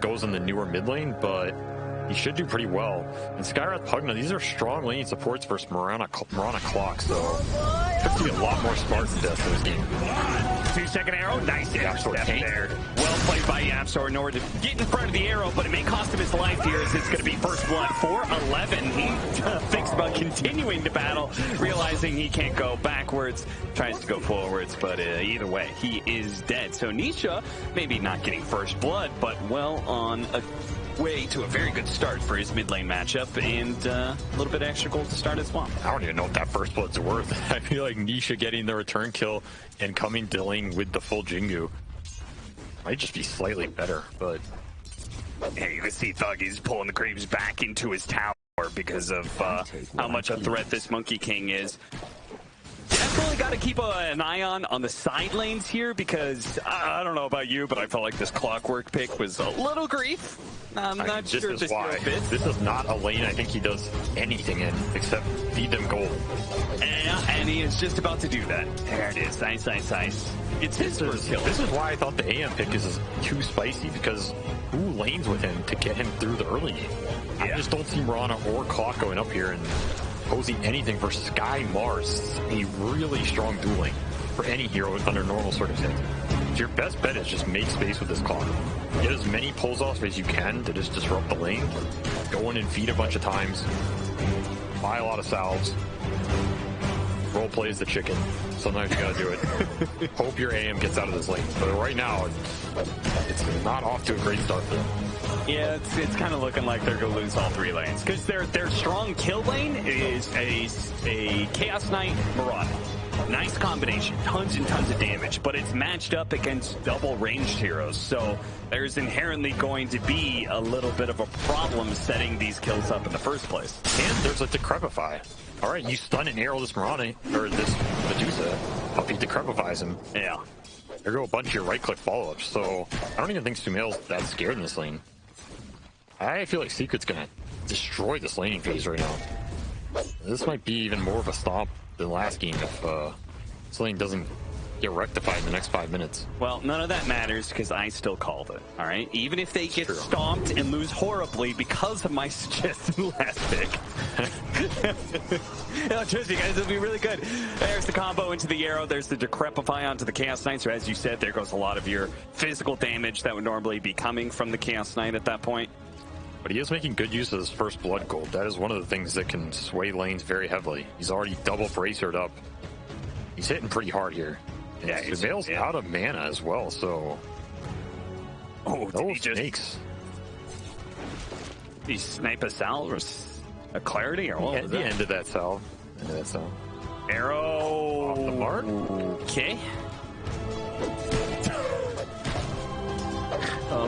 goes in the newer mid lane, but he should do pretty well. And Skywrath Pugna, these are strong lane supports versus Marana Clock, so could see a lot more Spartan death in this game. 2-second arrow, nice step there. Well played by YapzOr in order to get in front of the arrow, but it may cost him his life here as it's going to be first blood for 11. He thinks about continuing to battle, realizing he can't go backwards, tries to go forwards, but either way, he is dead. So Nisha, maybe not getting first blood, but well on a way to a very good start for his mid lane matchup, and a little bit of extra gold to start as well. I don't even know what that first blood's worth. I feel like Nisha getting the return kill and coming to lane with the full Jingu might just be slightly better, but yeah, you can see Thug is pulling the creeps back into his tower because of how much a threat this Monkey King is. Definitely got to keep an eye on the side lanes here, because I don't know about you, but I felt like this Clockwork pick was a little grief. I'm not sure this is why. This is not a lane I think he does anything in except feed them gold. And he is just about to do that. There it is. Nice, nice, nice. It's his first kill. This is why I thought the AM pick is too spicy, because who lanes with him to get him through the early game? Yeah. I just don't see Marana or Clock going up here and posing anything for Sky Mars. A really strong dueling for any hero under normal circumstances. So your best bet is just make space with this Clock. Get as many pulls off as you can to just disrupt the lane. Go in and feed a bunch of times. Buy a lot of salves. Role plays the chicken. Sometimes you gotta do it. Hope your AM gets out of this lane. But right now, it's not off to a great start for them. Yeah, it's kind of looking like they're going to lose all three lanes, because their strong kill lane is a Chaos Knight Marauder. Nice combination, tons and tons of damage, but it's matched up against double ranged heroes, so there's inherently going to be a little bit of a problem setting these kills up in the first place. And there's a Decrepify. All right, you stun and arrow this Marana, or this Medusa, help he Decrepifies him. Yeah. There go a bunch of your right-click follow-ups, so I don't even think Sumail's that scared in this lane. I feel like Secret's gonna destroy this laning phase right now. This might be even more of a stomp than last game if this lane doesn't get rectified in the next 5 minutes. Well, none of that matters because I still called it, all right? Even if they get stomped and lose horribly because of my suggested last pick. No, trust me, guys, it'll be really good. There's the combo into the arrow. There's the Decrepify onto the Chaos Knight. So as you said, there goes a lot of your physical damage that would normally be coming from the Chaos Knight at that point. But he is making good use of his first blood gold. That is one of the things that can sway lanes very heavily. He's already double bracered up. He's hitting pretty hard here. And yeah, Sumail's out of mana as well, so... Oh, those snakes. Did he snipe a salve or a clarity? Or what was the end of that salve. Arrow... Off the mark? Okay.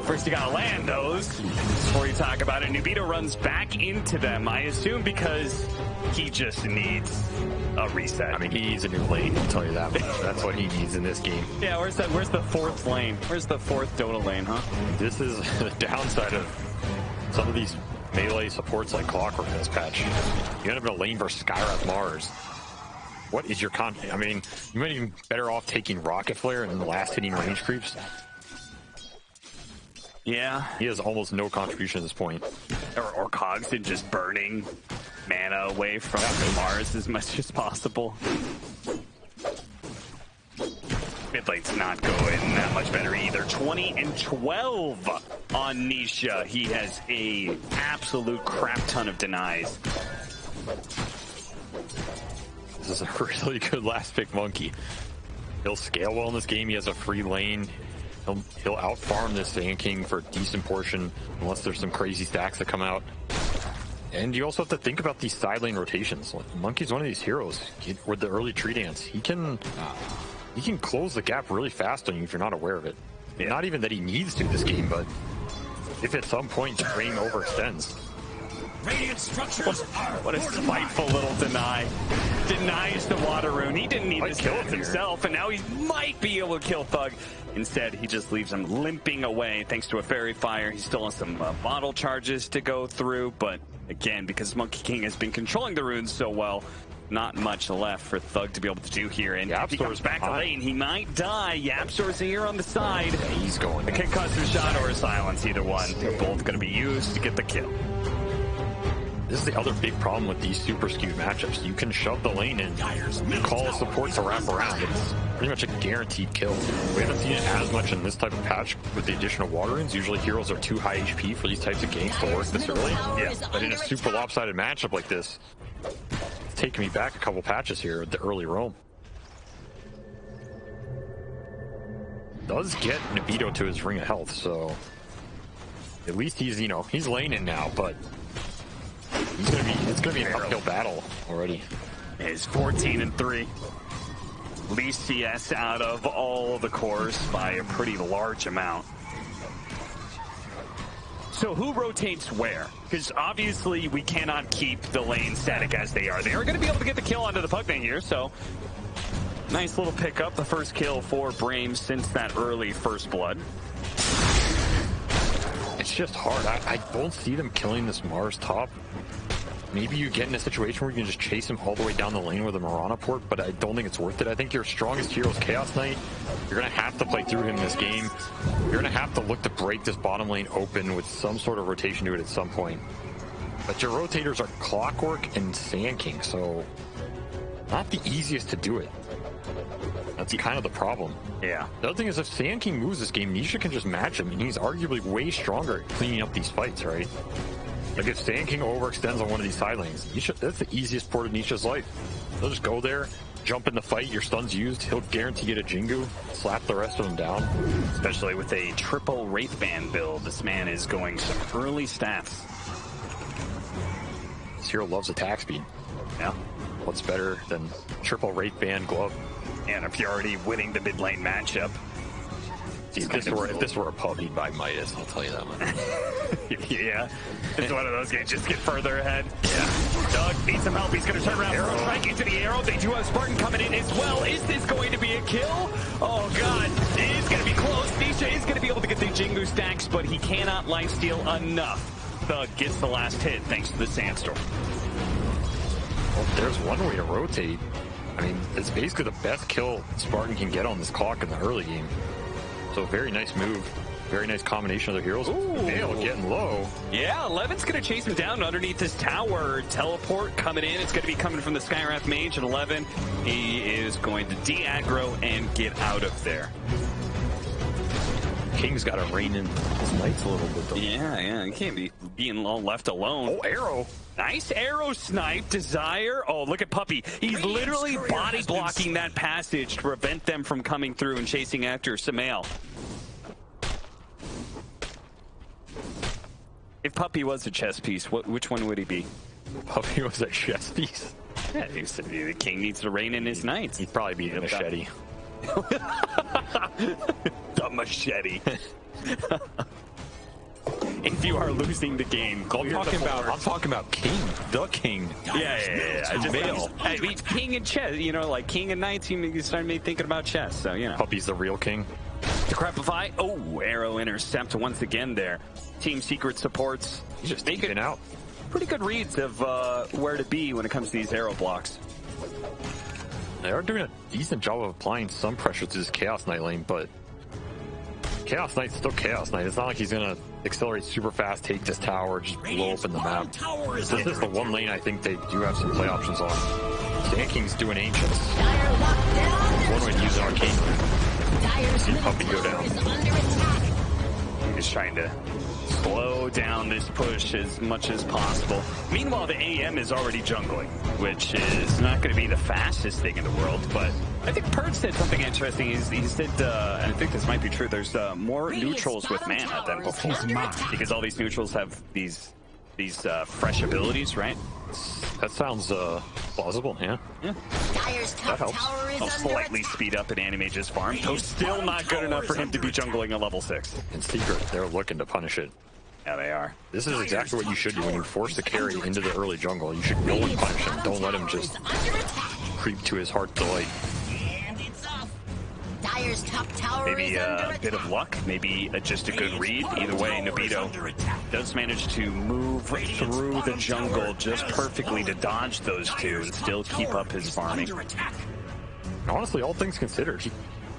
First you gotta land those before you talk about it. Nubito runs back into them, I assume because he just needs a reset. I mean, he needs a new lane, I'll tell you that much. That's what he needs in this game. Yeah, where's the fourth lane? Where's the fourth Dota lane, huh? This is the downside of some of these melee supports like Clockwork in this patch. You end up in a lane versus Skywrath Mars. What is your I mean, you might even be better off taking Rocket Flare and last hitting range creeps. Yeah. He has almost no contribution at this point. Or Cogston just burning mana away from Mars as much as possible. Mid lane's not going that much better either. 20 and 12 on Nisha. He has a absolute crap ton of denies. This is a really good last pick Monkey. He'll scale well in this game. He has a free lane. He'll out-farm this Sand King for a decent portion, unless there's some crazy stacks that come out. And you also have to think about these side lane rotations. Monkey's one of these heroes with the early tree dance. He can close the gap really fast on you if you're not aware of it. Yeah. Not even that he needs to this game, but if at some point Brame overextends. What a spiteful little deny. Denies the water rune. He didn't need to kill it himself, and now he might be able to kill Thug. Instead, he just leaves him limping away thanks to a fairy fire. He still has some bottle charges to go through, but again, because Monkey King has been controlling the runes so well, not much left for Thug to be able to do here. And if he comes back to lane, he might die. Yapstor's here on the side. Yeah, he's going. The concussive shot or a silence, either one. They're both going to be used to get the kill. This is the other big problem with these super skewed matchups. You can shove the lane in, call a support to wrap around. It's pretty much a guaranteed kill. We haven't seen it as much in this type of patch with the addition of water runes. Usually heroes are too high HP for these types of games to work this early. Yeah, but in a super lopsided matchup like this, it's taking me back a couple patches here with the early roam. Does get Nabito to his ring of health, so at least he's, you know, he's laning now, but it's gonna be an uphill battle already. It's 14-3. Least CS out of all the cores by a pretty large amount. So who rotates where? Because obviously we cannot keep the lane static as they are. They are going to be able to get the kill onto the Pugman here, so nice little pickup. The first kill for Brame since that early first blood. It's just hard. I don't see them killing this Mars top. Maybe you get in a situation where you can just chase him all the way down the lane with a Mirana port, but I don't think it's worth it. I think your strongest hero is Chaos Knight. You're going to have to play through him in this game. You're going to have to look to break this bottom lane open with some sort of rotation to it at some point. But your rotators are Clockwork and Sand King, so not the easiest to do it. That's kind of the problem. Yeah. The other thing is if Sand King moves this game, Nisha can just match him, and he's arguably way stronger at cleaning up these fights, right? Like if Sand King overextends on one of these side lanes, Nisha, that's the easiest part of Nisha's life. He'll just go there, jump in the fight, your stun's used, he'll guarantee get a Jingu, slap the rest of them down. Especially with a triple Wraithband build, this man is going some early stats. This hero loves attack speed. Yeah. What's better than triple Wraithband glove? And if you're already winning the mid lane matchup. If this were a pub, he'd buy Midas, I'll tell you that much. Yeah, it's one of those games. Just get further ahead. Yeah. Doug needs some help. He's going to turn around. Arrow strike into the arrow. They do have Spartan coming in as well. Is this going to be a kill? Oh, God. It is going to be close. Nisha is going to be able to get the Jingu stacks, but he cannot lifesteal enough. Thug gets the last hit thanks to the Sandstorm. Well, there's one way to rotate. I mean, it's basically the best kill Spartan can get on this clock in the early game. So very nice move. Very nice combination of the heroes. Veil getting low. Yeah, 11's going to chase him down underneath this tower. Teleport coming in. It's going to be coming from the Skywrath Mage at 11. He is going to de-aggro and get out of there. King's got to rein in his knights a little bit, though. Yeah. He can't be being all left alone. Oh, arrow. Nice arrow snipe. Desire. Oh, look at Puppy. He's literally body blocking that passage to prevent them from coming through and chasing after Samael. If Puppy was a chess piece, which one would he be? Puppy was a chess piece? Yeah, the king needs to rein in his knights. He'd probably be a machete. The machete. If you are losing the game, I'm talking about King, the King. Yeah. I mean, King and chess, you know, like King and Knights, you start me thinking about chess, so, you know. Puppy's the real king. Decrepify. Oh, arrow intercept once again there. Team Secret supports. He's just taking out. Pretty good reads of where to be when it comes to these arrow blocks. They are doing a decent job of applying some pressure to this Chaos Knight lane, but Chaos Knight's still Chaos Knight. It's not like he's going to accelerate super fast, take this tower, just blow open the map. This is the one lane I think they do have some play options on. Sand King's doing Ancients. One way to use Arcane. See Puppy go down. He's trying to slow down this push as much as possible. Meanwhile, the AM is already jungling, which is not going to be the fastest thing in the world, but I think Purge said something interesting. He said, and I think this might be true, there's more neutrals with mana than before. Because all these neutrals have these fresh abilities, right? That sounds plausible, yeah. That helps. I'll slightly speed up an Animage's farm, though still not good enough for him to be jungling a level 6. In secret, they're looking to punish it. Yeah, they are. This is exactly what you should do when you force the carry into the early jungle. You should go and punish him. Don't let him just creep to his heart's delight. Dire's top tower Maybe is under a bit of luck, maybe just a good read. Either way, Nobito does manage to move through the jungle just perfectly to dodge those two and still keep up his farming. Honestly, all things considered,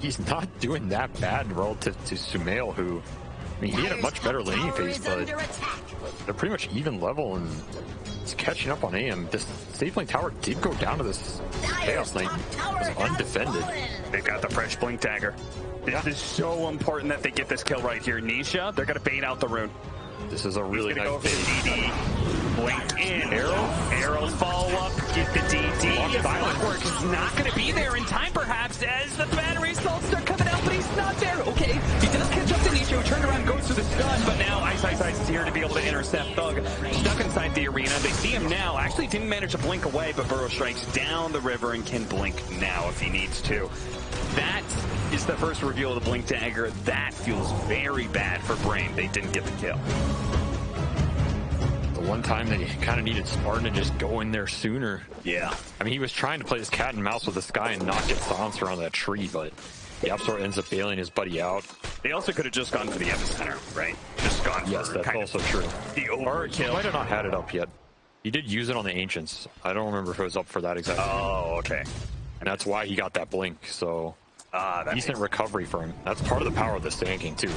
he's not doing that bad relative to Sumail, who, I mean, he had a much better laning phase, but they're pretty much even level, and he's catching up on AM. This safe lane tower did go down to this chaos lane. It was undefended. They got the fresh blink dagger. This is so important that they get this kill right here. Nisha, they're going to bait out the rune. This is a really nice DD. Blink in. Arrow follow up. Get the DD. Footwork is not going to be there in time, perhaps, as the battery assaults start coming out, but he's not there. Okay, he does catch up to Nisha, who turned around, goes for the stun, but now Ice is here to be able to intercept Thug. Stuck inside the arena. They see him now. Actually didn't manage to blink away, but Burrow strikes down the river and can blink now if he needs to. That is the first reveal of the blink dagger. That feels very bad for Brame. They didn't get the kill. The one time that he kind of needed Spartan to just go in there sooner. Yeah. I mean, he was trying to play his cat and mouse with this guy and not get silenced around that tree, but the Absol ends up bailing his buddy out. They also could have just gone for the epicenter, right? Just gone yes, for that's also true. The Or he overkill. might have not had it up yet. He did use it on the Ancients. I don't remember if it was up for that exactly. Oh, okay. And that's why he got that blink, so decent makes... recovery for him. That's part of the power of this tanking, too.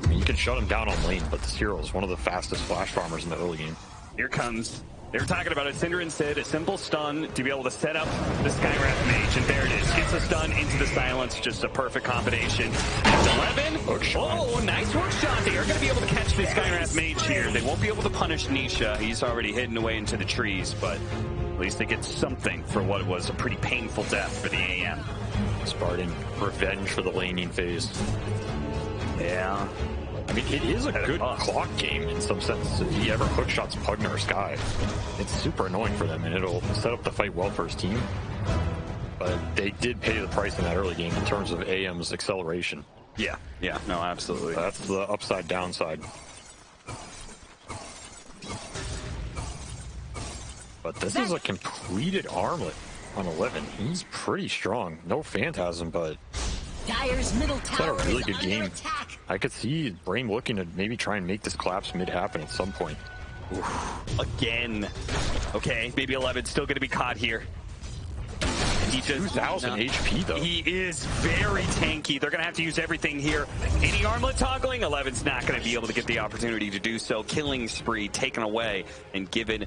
I mean, you can shut him down on lane, but this hero is one of the fastest flash farmers in the early game. Here comes... They were talking about it. Cinder and Sid, a simple stun to be able to set up the Skywrath Mage, and there it is. Gets a stun into the silence, just a perfect combination. At 11, oh, nice hook shot. They are going to be able to catch the Skywrath Mage here. They won't be able to punish Nisha. He's already hidden away into the trees, but at least they get something for what was a pretty painful death for the AM. Spartan, revenge for the laning phase. Yeah. I mean, it is a good clock game in some sense. If he ever hookshots Pugna or Sky, it's super annoying for them, and it'll set up the fight well for his team. But they did pay the price in that early game in terms of AM's acceleration. Yeah, no, absolutely. That's the upside downside. But this is a completed armlet on 11. He's pretty strong. No Phantasm, but Dire's middle tower a really is good under game. attack. I could see Brame looking to maybe try and make this collapse mid-happen at some point. Oof. Again. Okay, maybe 11's still going to be caught here. He just 2,000 HP, though. He is very tanky. They're going to have to use everything here. Any armlet toggling, 11's not going to be able to get the opportunity to do so. Killing spree taken away and given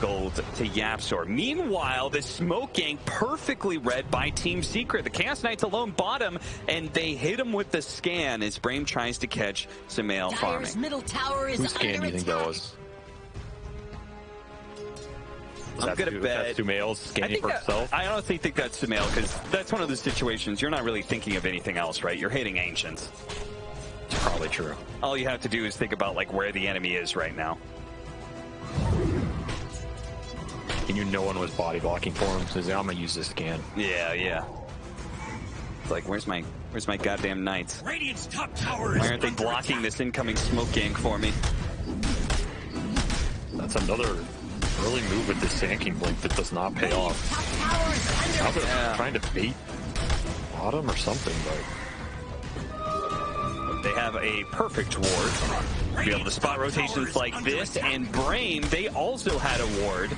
gold to Yapsor. Meanwhile, the smoke gang perfectly read by Team Secret. The Chaos Knights alone bottom, and they hit him with the scan as Brame tries to catch Sumail farming. Dire's middle tower is Whose scan do you think that was? I'm going to bet that's Sumail's scanning for himself. I honestly think that's Sumail, because that's one of those situations you're not really thinking of anything else, right? You're hitting Ancients. It's probably true. All you have to do is think about like where the enemy is right now. He knew no one was body blocking for him, so he's like, I'm gonna use this scan. Yeah. It's like, where's my goddamn knights? Radiant's top tower. Why aren't they blocking this incoming smoke gang for me? That's another early move with this Sand Blink that does not pay off. Now they're trying to bait bottom or something, but they have a perfect ward to be able to spot rotations like this, and Brame, they also had a ward.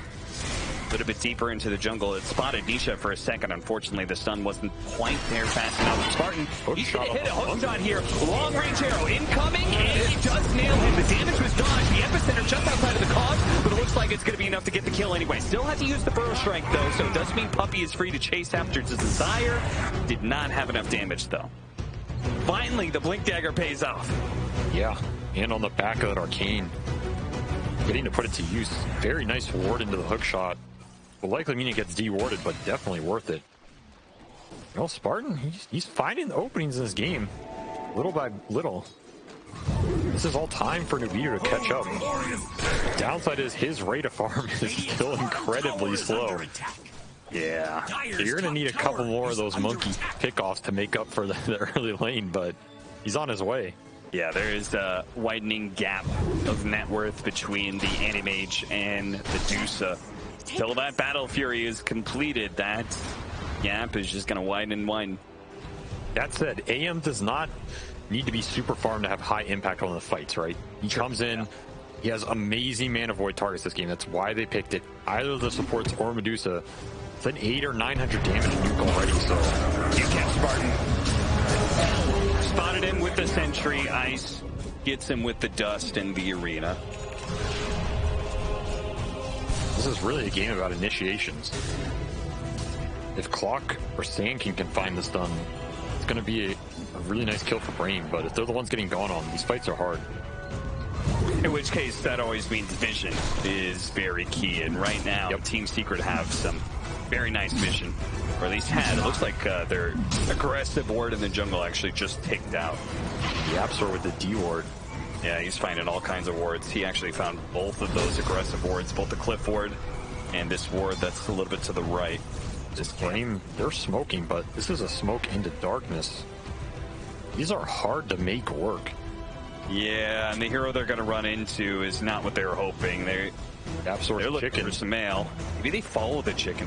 A little bit deeper into the jungle. It spotted Nisha for a second. Unfortunately, the stun wasn't quite there fast enough. Spartan, he's going to hit a hook shot here. Long range arrow incoming, and it does nail him. The damage was dodged. The epicenter just outside of the cog, but it looks like it's going to be enough to get the kill anyway. Still have to use the burrow strike, though, so it does mean Puppy is free to chase after his desire. Did not have enough damage, though. Finally, the blink dagger pays off. Yeah, and on the back of that arcane, getting to put it to use. Very nice ward into the hook shot. Will likely mean it gets de-warded, but definitely worth it. Well, Spartan, he's finding the openings in this game, little by little. This is all time for Nubito to catch up. Downside is his rate of farm is still incredibly slow. Yeah. So you're going to need a couple more of those monkey pickoffs to make up for the early lane, but he's on his way. Yeah, there is a widening gap of net worth between the Animage and the Dusa. Till that Battle Fury is completed, that gap is just going to widen and widen. That said, AM does not need to be super farmed to have high impact on the fights, right? He comes in, he has amazing mana void targets this game. That's why they picked it. Either the supports or Medusa. It's an 800 or 900 damage nuke already, so... You catch Spartan. Spotted him with the Sentry. Ice gets him with the Dust in the arena. This is really a game about initiations. If Clock or Sand King can find this done, it's going to be a really nice kill for Brame, but if they're the ones getting gone on, these fights are hard. In which case, that always means vision is very key, and right now, Team Secret have some very nice vision, or at least had. It looks like their aggressive ward in the jungle actually just ticked out. The Absol with the D ward. Yeah, he's finding all kinds of wards. He actually found both of those aggressive wards, both the cliff ward and this ward that's a little bit to the right. This game, they're smoking, but this is a smoke into darkness. These are hard to make work. Yeah, and the hero they're going to run into is not what they were hoping. They're looking for some mail. Maybe they follow the chicken.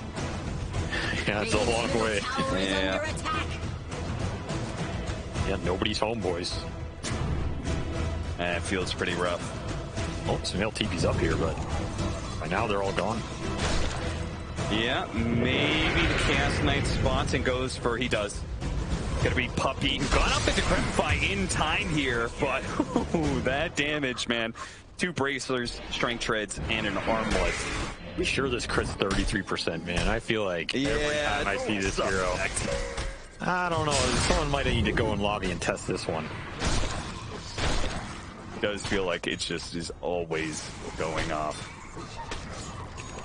Yeah, it's a long way. Yeah. Yeah, nobody's home, boys. It feels pretty rough. Oh, some male TP's up here, but by now they're all gone. Yeah, maybe the Chaos Knight spots and goes for, he does. Gonna be Puppy. Got up into Crepify in time here, but ooh, that damage, man. 2 bracers, strength treads, and an armlet. Be sure this crit's 33%, man. I feel like every time I see this hero, I don't know, someone might need to go in lobby and test this one. It does feel like it just is always going off.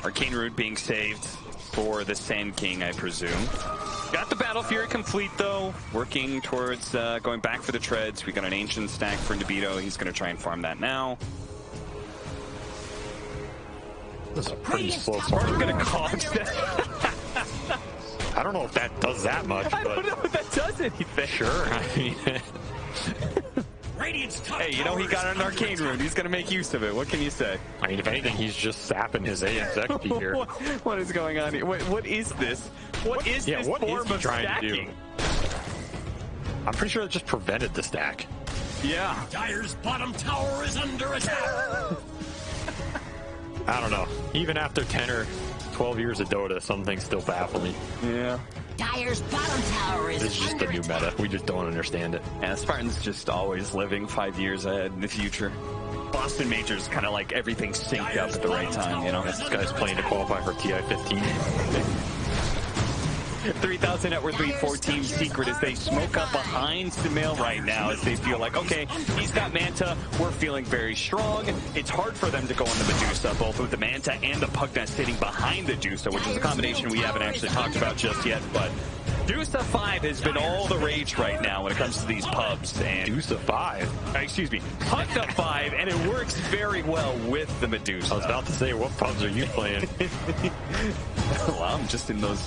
Arcane Root being saved for the Sand King, I presume. Got the Battle Fury complete, though. Working towards going back for the treads. We got an Ancient stack for DeVito. He's going to try and farm that now. This is a pretty slow start. I'm going to cost that. I don't know if that does that much. I don't know if that does anything. Sure. I mean... Hey, you know, he got an Arcane Rune. He's going to make use of it. What can you say? I mean, if anything, he's just sapping his AM's XP here. What is going on here? What is this? What is this form of stacking? I'm pretty sure it just prevented the stack. Yeah. Dire's bottom tower is under attack. I don't know. Even after 10 or 12 years of Dota, some things still baffle me. Yeah. Dire's bottom tower is This is just the new meta. We just don't understand it. Yeah, Spartan's just always living 5 years ahead in the future. Boston Majors kind of like everything synced up at the right time, you know? This guy's playing to qualify for TI-15. 3,000 net worth lead for Team Secret as they smoke up behind Sumail right now as they feel like, okay, he's got Manta, we're feeling very strong. It's hard for them to go on the Medusa, both with the Manta and the Pugna sitting behind the Medusa, which is a combination we haven't actually talked about just yet, but Medusa 5 has been all the rage right now when it comes to these pubs. And Medusa 5? Excuse me, Pugna 5, and it works very well with the Medusa. I was about to say, what pubs are you playing? Well, I'm just in those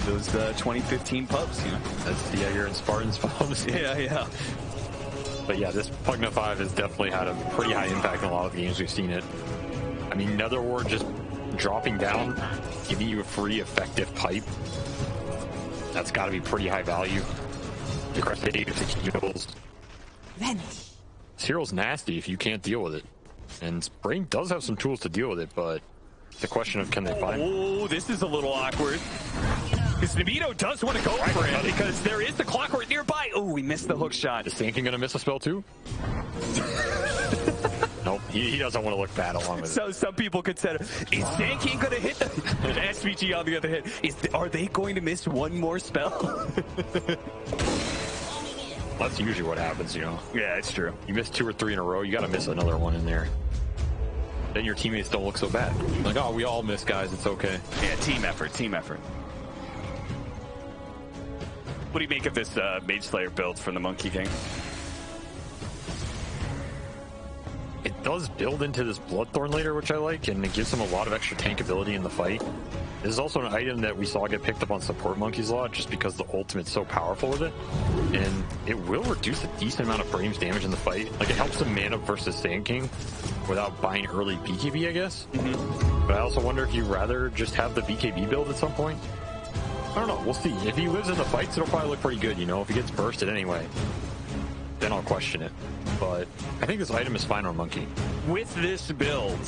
2015 pubs, you know. That's, yeah, you're in Spartan's pubs. Yeah. But yeah, this Pugna 5 has definitely had a pretty high impact in a lot of the games we've seen it. I mean, Nether Ward just dropping down, giving you a free effective pipe. That's got to be pretty high value. The heals. This hero's nasty if you can't deal with it. And Brame does have some tools to deal with it, but the question of can they find it? Oh, this is a little awkward. Because DeVito does want to go for it because there is the clockwork nearby. Oh, we missed the hook shot. Is Sand King going to miss a spell too? Nope, he doesn't want to look bad along with it. So some people could say, is Sand King going to hit the SVG on the other hit? Are they going to miss one more spell? That's usually what happens, you know. Yeah, it's true. You miss 2 or 3 in a row, you got to miss another one in there. Then your teammates don't look so bad. Like, oh, we all miss, guys. It's okay. Yeah, team effort. What do you make of this Mage Slayer build from the Monkey King? It does build into this Bloodthorn later, which I like, and it gives him a lot of extra tankability in the fight. This is also an item that we saw get picked up on support monkeys a lot, just because the ultimate's so powerful with it. And it will reduce a decent amount of Brame's damage in the fight. Like, it helps him man up versus Sand King without buying early BKB, I guess. But I also wonder if you'd rather just have the BKB build at some point. I don't know. We'll see. If he lives in the fights, it'll probably look pretty good, you know? If he gets bursted anyway, then I'll question it. But I think this item is fine on Monkey. With this build,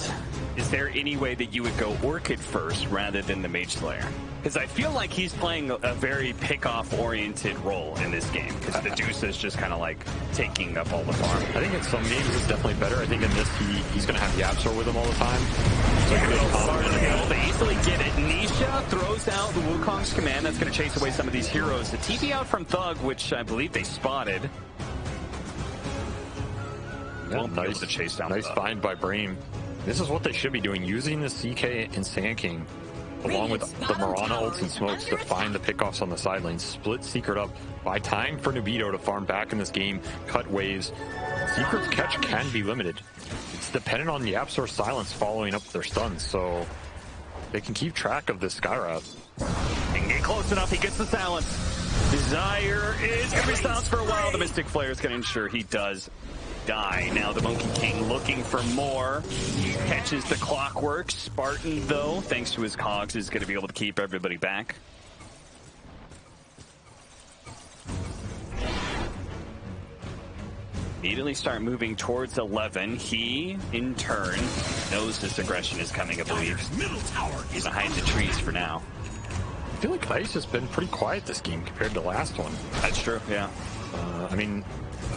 is there any way that you would go Orchid first rather than the Mage Slayer? Because I feel like he's playing a very pick-off-oriented role in this game, because the Deuce is just kind of like taking up all the farm. I think in some games it's definitely better. I think in this he's going to have Yapsor with him all the time. So They easily get it. Nisha throws out the Wukong's command. That's going to chase away some of these heroes. The TP out from Thug, which I believe they spotted. Yeah, nice to chase down. Nice find by Brame. This is what they should be doing, using the CK and Sand King along with the Mirana ults and smokes to find the pickoffs on the side lanes. Split Secret up, buy time for Nubito to farm back in this game, cut waves. Secret's catch can be limited. It's dependent on the Yapsor silence following up their stuns, so they can keep track of this Skyroute. He can get close enough, he gets the silence. Desire is going to be silenced for a while. The Mystic Flare is going to ensure he does die. Now the Monkey King looking for more. Catches the Clockwork. Spartan, though, thanks to his cogs, is going to be able to keep everybody back. Immediately start moving towards 11. He, in turn, knows this aggression is coming, I believe. He's behind the trees for now. I feel like Ice has been pretty quiet this game compared to the last one. That's true, yeah. I mean,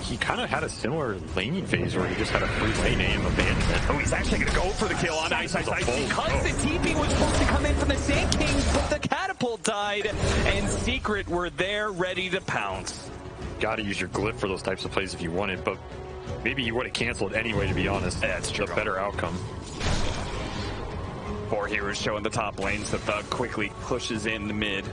he kind of had a similar laning phase where he just had a free lane aim abandonment. Oh, he's actually going to go for the kill on Ice. Because the TP was supposed to come in from the Sand King, but the catapult died, and Secret were there ready to pounce. Got to use your glyph for those types of plays if you want it, but maybe you would have canceled anyway, to be honest. That's true. The better outcome. 4 heroes showing the top lanes. The Thug quickly pushes in the mid.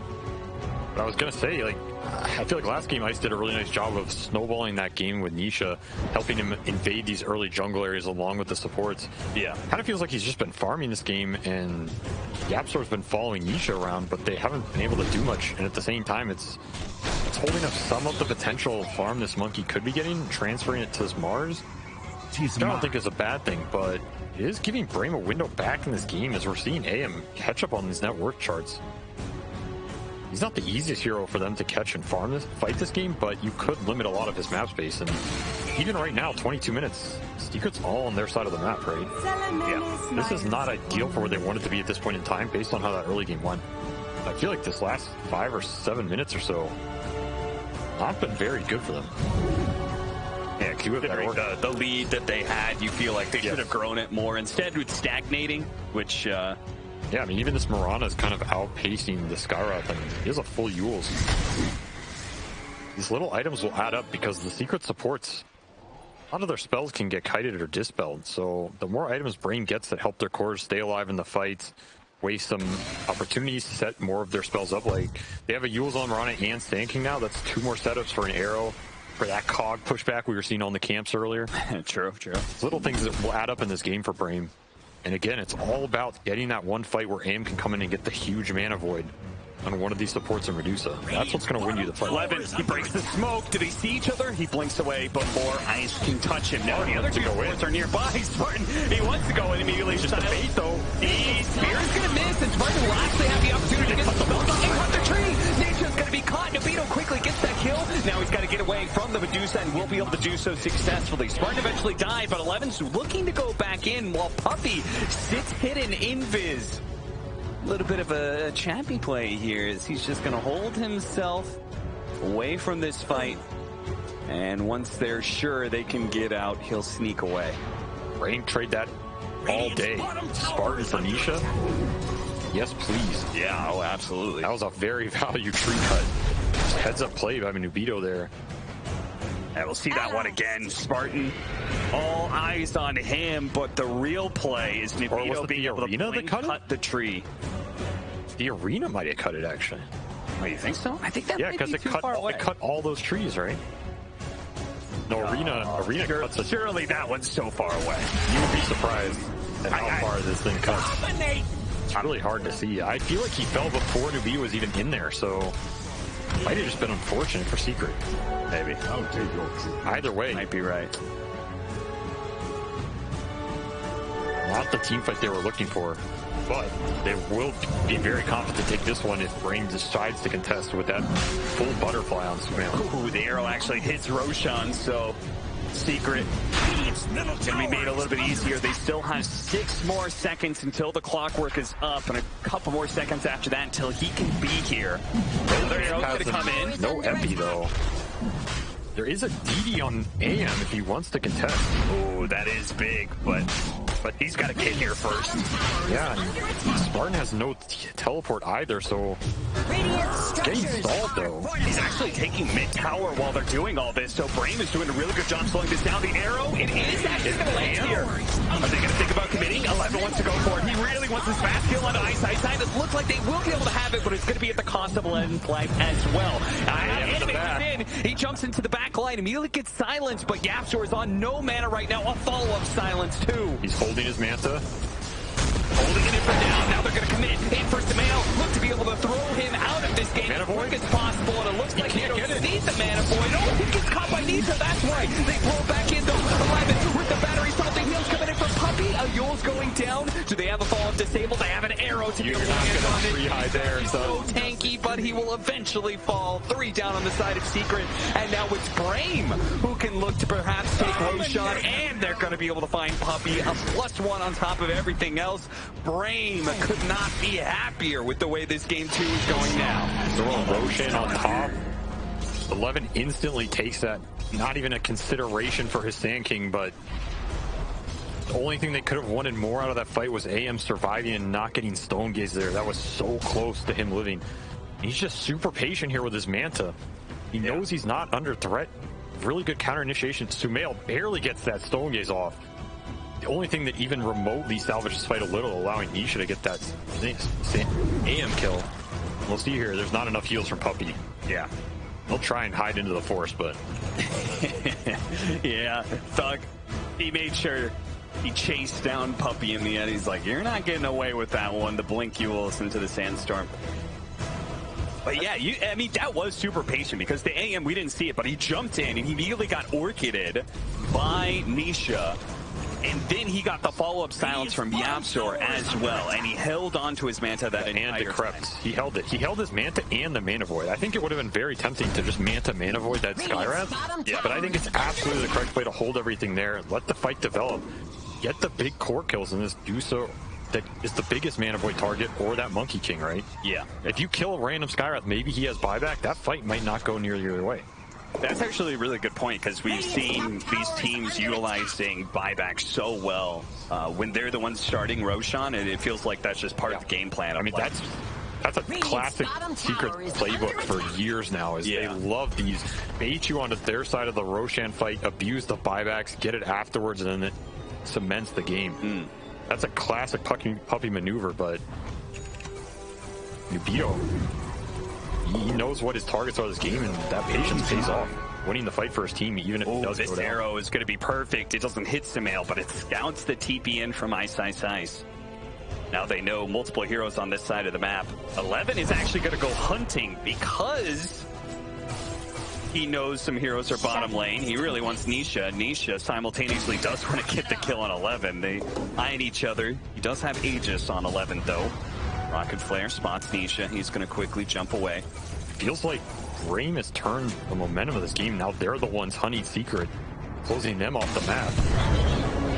But I was going to say, like, I feel like last game Ice did a really nice job of snowballing that game with Nisha, helping him invade these early jungle areas along with the supports. Yeah. Kind of feels like he's just been farming this game, and Yapsor's been following Nisha around, but they haven't been able to do much. And at the same time, it's holding up some of the potential farm this Monkey could be getting, transferring it to this Mars. I don't think is a bad thing, but it is giving Brame a window back in this game as we're seeing AM catch up on these net worth charts. He's not the easiest hero for them to catch and fight this game, but you could limit a lot of his map space. And even right now, 22 minutes, Secret's all on their side of the map, right? Yeah. This is not ideal for where they wanted to be at this point in time based on how that early game went. I feel like this last 5 or 7 minutes or so, not been very good for them. Yeah, considering the lead that they had, you feel like they should have grown it more. Instead, it's stagnating, which... yeah, I mean, even this Mirana is kind of outpacing the Skyroute. I mean, he has a full Yules. These little items will add up because the Secret supports, a lot of their spells can get kited or dispelled. So the more items Brame gets that help their cores stay alive in the fights, waste some opportunities to set more of their spells up. Like, they have a Yules on Mirana and Sand King now. That's 2 more setups for an arrow. For that cog pushback we were seeing on the camps earlier. True. It's little things that will add up in this game for Brame. And again, it's all about getting that one fight where AM can come in and get the huge mana void on one of these supports in Medusa. That's what's going to win you the fight. 11, he breaks the smoke. Do they see each other? He blinks away before Ice can touch him. Now the other 2 supports are nearby. Spartan, he wants to go in immediately. Just a bait, though. The spear is going to miss, and Spartan will actually have the opportunity to get the smoke and cut the tree. Ninja's going to be caught. Nubito quickly gets that kill. Now he's got to get away from the Medusa and will be able to do so successfully. Spartan eventually died, but 11's looking to go back in while Puppey sits hidden in Viz. A little bit of a champy play here as he's just going to hold himself away from this fight. And once they're sure they can get out, he'll sneak away. Brame trade that all day. Spartan for Nisha? Yes, please. Yeah, oh, absolutely. That was a very value tree cut. Just heads up play by Nubito there. And we'll see that one again. Spartan, all eyes on him, but the real play is Nubito being able to cut the tree. The arena might have cut it, actually. Oh, you think so? I think that might be too far away. It cut all those trees, right? No, arena cuts it. Surely that one's so far away. You would be surprised at how far this thing cuts. It's really hard to see. I feel like he fell before Nubito was even in there, so might have just been unfortunate for Secret. Maybe. Either way. Might be right. not the team fight they were looking for. But they will be very confident to take this one if Brame decides to contest with that full butterfly on Sumail. Ooh, the arrow actually hits Roshan, so Secret going to be made a little bit easier. They still have 6 more seconds until the clockwork is up, and a couple more seconds after that until he can be here. The arrow's going to come in. No epi, though. There is a DD on AM if he wants to contest. Oh, that is big, but he's got to get here first. Yeah, and Spartan has no teleport either, so it's getting stalled, though. He's actually taking mid-tower while they're doing all this, so Brame is doing a really good job slowing this down. The arrow, it is actually going to land here. Are they going to think about committing? 11 wants to go for it. He really wants this fast kill on Ice. It looks like they will be able to have it, but it's going to be at the cost of 11's life as well. He jumps into the back line, immediately gets silenced, but Yapstor is on no mana right now. A follow-up silence, too. He's holding his Manta. Holding it in for now. Now they're going to commit. In for Sumail. Look to be able to throw him out of this game as quick as possible. And it looks like they don't need the Mana Void. Oh, he gets caught by Nisha. That's why they pull back in. 11 with the battery. Something heals coming in from Puppey. A Yule's going down. Do they have a follow-up disabled? They have an arrow to be able to land on it. High there, He's so tanky, but he will eventually fall. 3 down on the side of Secret. And now it's Brame who can look to perhaps take Roshan. And they're going to be able to find Puppey. A +1 on top of everything else. Brame could not be happier with the way this game 2 is going now. Throwing Roshan on top. 11 instantly takes that. Not even a consideration for his Sand King, but the only thing they could have wanted more out of that fight was AM surviving and not getting Stone Gaze there. That was so close to him living. He's just super patient here with his Manta. He knows he's not under threat. Really good counter initiation. Sumail barely gets that Stone Gaze off. The only thing that even remotely salvaged this fight a little, allowing Nisha to get that AM kill. We'll see here. There's not enough heals from Puppey. Yeah. He'll try and hide into the forest, but... yeah, Thug, he made sure he chased down Puppey in the end. He's like, you're not getting away with that one. The blink you will listen to the Sandstorm. But yeah, I mean, that was super patient because the AM, we didn't see it, but he jumped in and he immediately got orchided by Nisha. And then he got the follow-up silence from Yapstor as well, and he held on to his Manta that entire time. He held it. He held his Manta and the Mana Void. I think it would have been very tempting to just Manta Mana Void that Skywrath. Yeah, but I think it's absolutely the correct way to hold everything there and let the fight develop. Get the big core kills in this Dusa that is the biggest Mana Void target, or that Monkey King, right? Yeah. If you kill a random Skywrath, maybe he has buyback. That fight might not go near the other way. That's actually a really good point because we've seen these teams utilizing buyback so well. When they're the ones starting Roshan, it feels like that's just part of the game plan. I mean, that's a classic Secret playbook for years now. Is they love these, bait you onto their side of the Roshan fight, abuse the buybacks, get it afterwards, and then it cements the game. That's a classic Puppey maneuver, but Nubito, he knows what his targets are this game, and that patience pays off. Winning the fight for his team, even if it does go down. This arrow is going to be perfect. It doesn't hit Sumail, but it scouts the TP in from Ice. Now they know multiple heroes on this side of the map. 11 is actually going to go hunting because he knows some heroes are bottom lane. He really wants Nisha. Nisha simultaneously does want to get the kill on 11. They eyeing each other. He does have Aegis on 11, though. Rocket Flare spots Nisha. He's going to quickly jump away. Feels like Brame has turned the momentum of this game. Now they're the ones hunting Secret, closing them off the map.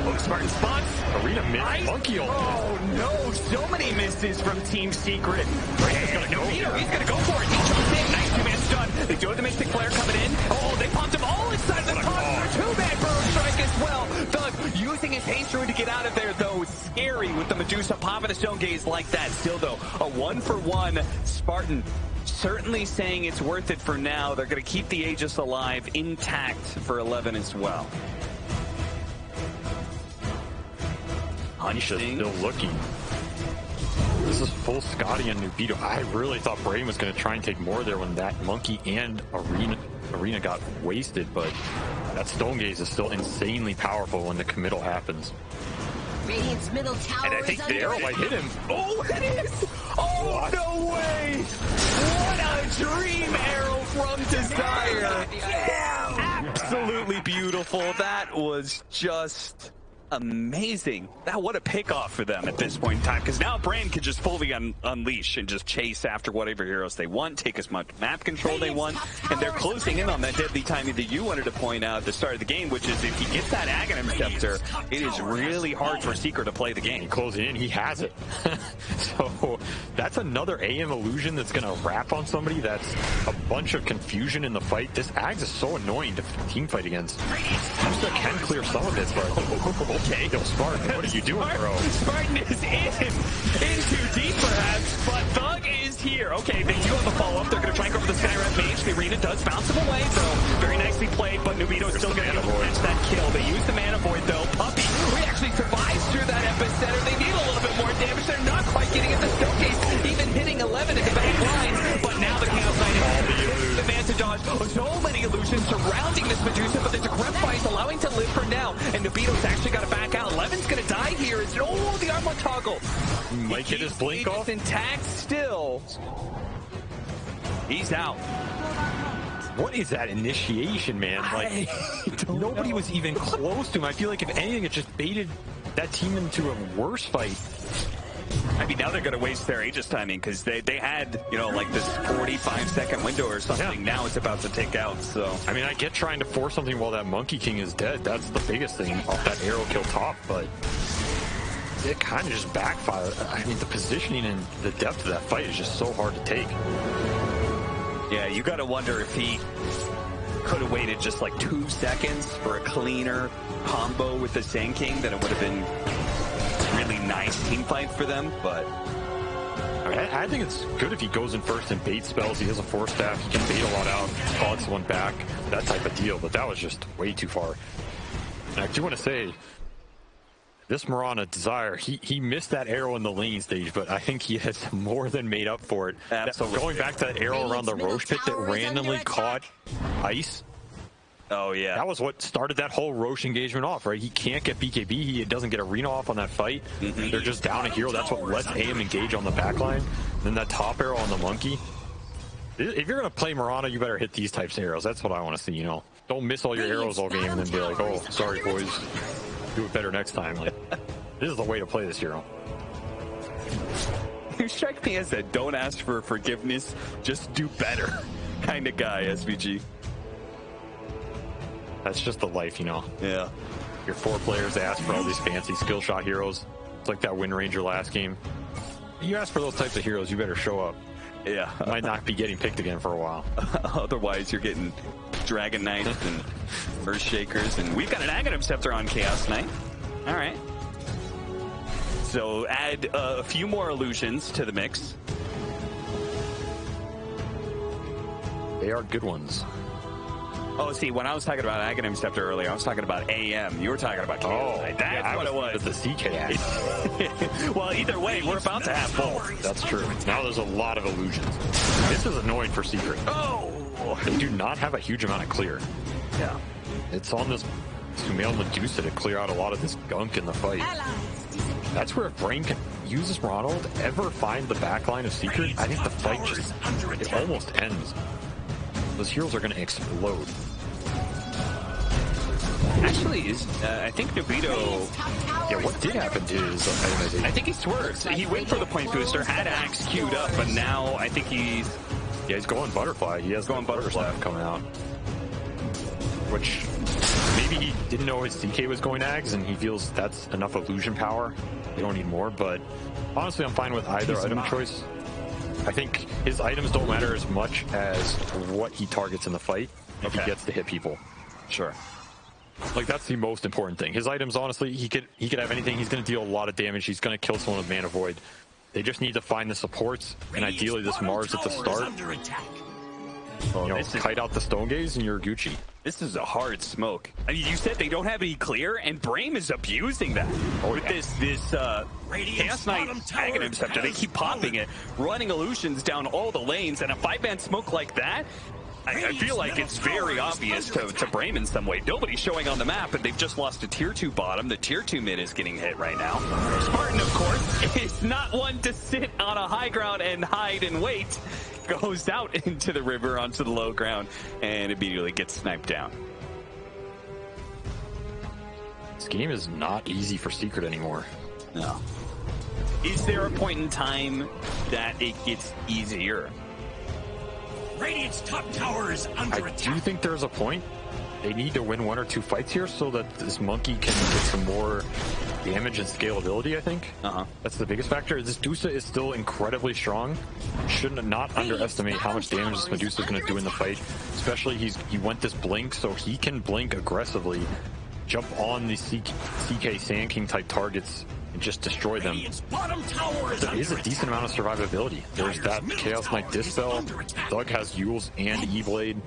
Oh, Spartan spots. Arena missed. Monkey ult. Oh, no. So many misses from Team Secret. Brame's going to go. He's going to go for it. He jumps in. Nice two-man stun. They do have the Mystic Flare coming in. Oh, they popped him all inside the tunnel. Two-man burrow strike as well. Thug using his haste rune to get out of there, though. Scary with the Medusa popping a Stone Gaze like that. Still, though, a 1-for-1 Spartan. Certainly saying it's worth it for now. They're going to keep the Aegis alive intact for 11 as well. Nisha's still looking. This is full Scotty and Nubito. I really thought Brame was going to try and take more there when that Monkey and Arena got wasted, but that Stone Gaze is still insanely powerful when the committal happens. Radiant's middle tower, and I think the arrow might hit him. Oh, it is! Oh, what? No way! What a dream arrow from Desire! Yeah. Absolutely beautiful. That was just amazing. Now, what a pickoff for them at this point in time, because now Brame can just fully unleash and just chase after whatever heroes they want, take as much map control they want, and they're closing in on that deadly timing that you wanted to point out at the start of the game, which is if he gets that Aghanim Scepter, it is really hard for Seeker to play the game. Closing in, he has it. So that's another AM illusion that's going to wrap on somebody. That's a bunch of confusion in the fight. This Ags is so annoying to team fight against. Musa can clear some of it, but okay, yo, Spartan, what are you doing, bro? Spartan is in too deep, perhaps, but Thug is here. Okay, they do have a follow-up. They're going to flank over the Skyrap Mage. The arena does bounce him away, though. Very nicely played, but Nubito's still going to catch that kill. They use the Mana Void, though. Puppy, he actually survives through that epicenter. They need a little bit more damage. They're not quite getting at the Stokes, even hitting 11 at the back line, but now the Chaos Knight is the man to dodge. So many illusions surrounding this Medusa, but there's a Grep Fight allowing to live for now, and Nubito's actually got to back out. 11's going to die here. Oh, the armor toggle. Might get his blink off. Intact still. He's out. What is that initiation, man? Like, nobody was even close to him. I feel like if anything, it just baited that team into a worse fight. I mean, now they're going to waste their Aegis timing because they had, you know, like this 45-second window or something. Yeah. Now it's about to take out, so. I mean, I get trying to force something while that Monkey King is dead. That's the biggest thing off that arrow kill top, but it kind of just backfired. I mean, the positioning and the depth of that fight is just so hard to take. Yeah, you got to wonder if he could have waited just like 2 seconds for a cleaner combo with the Sand King, then it would have been really nice team fight for them, but I think it's good if he goes in first and bait spells. He has a Force Staff, he can bait a lot out, clogs one back, that type of deal, but that was just way too far. And I do want to say, this Mirana Desire, he missed that arrow in the lane stage, but I think he has more than made up for it. Absolutely. Going back to that arrow around the Roche pit that randomly caught Ice. Oh, yeah. That was what started that whole Roche engagement off, right? He can't get BKB. He doesn't get Arena off on that fight. They're just down a hero. That's what lets AM engage on the backline. Then that top arrow on the Monkey. If you're going to play Mirana, you better hit these types of arrows. That's what I want to see, you know. Don't miss all your arrows all game and then be like, oh, sorry, boys. Do it better next time. Like, this is the way to play this hero. You strike me as a don't ask for forgiveness, just do better kind of guy, SVG. That's just the life, you know. Yeah. Your 4 players, they ask for all these fancy skill shot heroes. It's like that Wind Ranger last game. You ask for those types of heroes, you better show up. Yeah. You might not be getting picked again for a while. Otherwise, you're getting Dragon Knights and Earth Shakers. And we've got an Aghanim Scepter on Chaos Knight. All right. So add a few more illusions to the mix. They are good ones. Oh, see, when I was talking about Aghanim Scepter earlier, I was talking about AM. You were talking about Chaos Knight. That's what it was. The CK. Well, either way, we're about to have both. That's true. Now there's a lot of illusions. This is annoying for Secret. Oh! They do not have a huge amount of clear. Yeah. It's on this male Medusa to clear out a lot of this gunk in the fight. That's where if Brame can use this Ronald, ever find the backline of Secret, I think the fight just, it almost ends. Those heroes are going to explode. Actually, I think Nubito... Yeah, what did happen to his itemization? I think he swerves. He went for the point booster, had Axe queued up, but now I think he's... Yeah, he's going Butterfly. He has going Butterfly coming out. Which, maybe he didn't know his CK was going Ags, and he feels that's enough illusion power. You don't need more, but honestly, I'm fine with either item choice. I think his items don't matter as much as what he targets in the fight if he gets to hit people. Sure. Like, that's the most important thing. His items, honestly, he could have anything. He's going to deal a lot of damage. He's going to kill someone with Mana Void. They just need to find the supports, and ideally this Mars at the start. You know, kite out the Stone Gaze and you're Gucci. This is a hard smoke. I mean, you said they don't have any clear, and Brame is abusing that. With this Chaos Knight Aghanim Scepter, they keep popping it, running illusions down all the lanes, and a 5-man smoke like that, I feel like it's very obvious to Brame in some way. Nobody's showing on the map, and they've just lost a tier 2 bottom. The tier 2 mid is getting hit right now. Spartan, of course, is not one to sit on a high ground and hide and wait. Goes out into the river onto the low ground and immediately gets sniped down. This game is not easy for Secret anymore. No. Is there a point in time that it gets easier? Radiant's top tower is under I attack. do think there's a point. They need to win 1 or 2 fights here so that this monkey can get some more damage and scalability, I think. That's the biggest factor. This Medusa is still incredibly strong. Should not underestimate how much damage this Medusa is going to do in the fight. Especially he went this blink, so he can blink aggressively, jump on the CK Sand King type targets, and just destroy them. There is a decent amount of survivability. There's that Chaos Knight Dispel. Thug has Yules and E-Blade.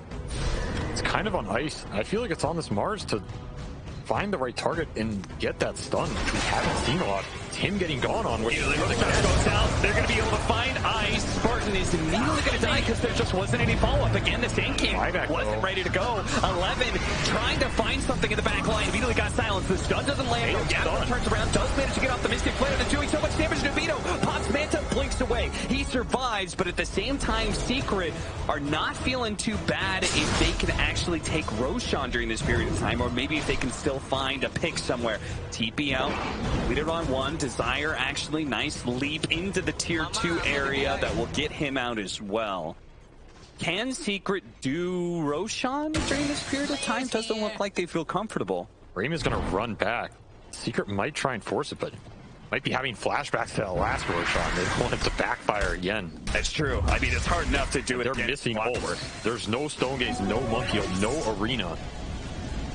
It's kind of on ice. I feel like it's on this Mars to find the right target and get that stun, which we haven't seen a lot. It's him getting gone on, which goes out. They're going to be able to find ice. Spartan is immediately going to die because there just wasn't any follow-up. Again, the Sand King wasn't ready to go. 11 trying to find something in the back line. Immediately got silenced. The stun doesn't land. Gavin turns around, does manage to get off the Mystic Flare. They're doing so much damage to Vito. Pops Manta, blinks away. He survives, but at the same time, Secret are not feeling too bad if they can actually take Roshan during this period of time, or maybe if they can still find a pick somewhere. TP out, leader on 1. Desire actually nice leap into the tier 2 area that will get him out as well. Can Secret do Roshan during this period of time? Doesn't look like they feel comfortable. Brame is going to run back. Secret might try and force it, but might be having flashbacks to that last Roshan. They don't want it to backfire again. That's true. I mean, it's hard enough to do it. They're missing ults. There's no Stone Gaze, no Monkey, no Arena.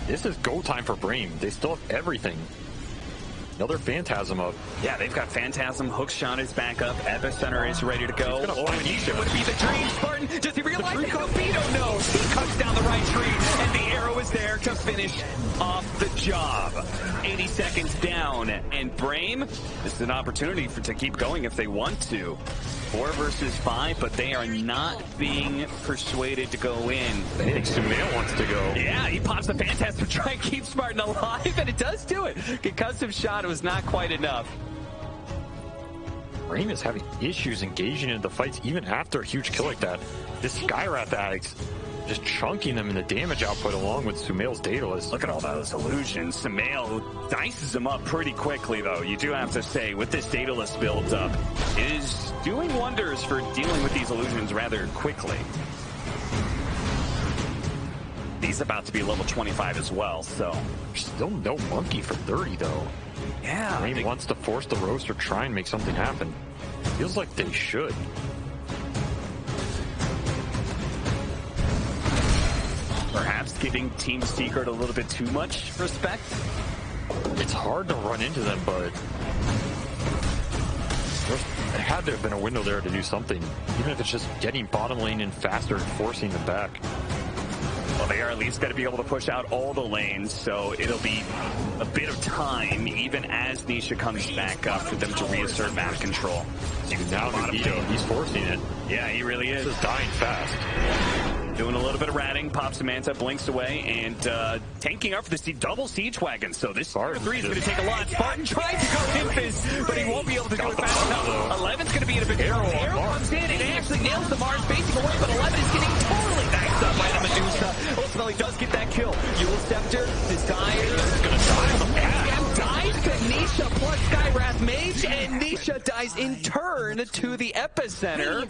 This is go time for Brame. They still have everything. Another Phantasm up. Yeah, they've got Phantasm. Hookshot is back up. Epicenter is ready to go. Nisha would be the dream. Spartan, does he realize that Vito knows? He cuts down the right tree, and the arrow is there to finish off the job. 80 seconds down, and Brame, this is an opportunity to keep going if they want to. 4 versus 5, but they are not being persuaded to go in. I think Sumail wants to go. Yeah, he pops the Phantasm to try and keep Spartan alive, and it does do it. Concussive shot was not quite enough. Brame is having issues engaging in the fights even after a huge kill like that. This Skywrath addicts just chunking them in the damage output along with Sumail's Daedalus. Look at all those illusions. Sumail dices them up pretty quickly, though. You do have to say, with this Daedalus build up, it is doing wonders for dealing with these illusions rather quickly. He's about to be level 25 as well, so. There's still no Monkey for 30, though. Yeah. Brame wants to force the roast or try and make something happen. Feels like they should. Perhaps giving Team Secret a little bit too much respect? It's hard to run into them, but there had to have been a window there to do something. Even if it's just getting bottom lane in faster and forcing them back. Well, they are at least going to be able to push out all the lanes, so it'll be a bit of time, even as Nisha comes back up, for them to reassert map control. Now Vito, he's forcing it. Yeah, he really is. This is dying fast. Doing a little bit of ratting, pops Samantha, blinks away, and tanking up for the double siege wagon. So this Spartan 3 is going to take a lot. Spartan tries to go Infus, but he won't be able to do it fast enough. 11's going to be in a big arrow. Arrow comes in and actually nails the Mars facing away, but 11 is getting totally knifed up by the Medusa. Ultimately does get that kill. Yule Scepter, Desire is going to die on the path. Dies to Nisha plus Skywrath Mage, and Nisha dies in turn to the Epicenter.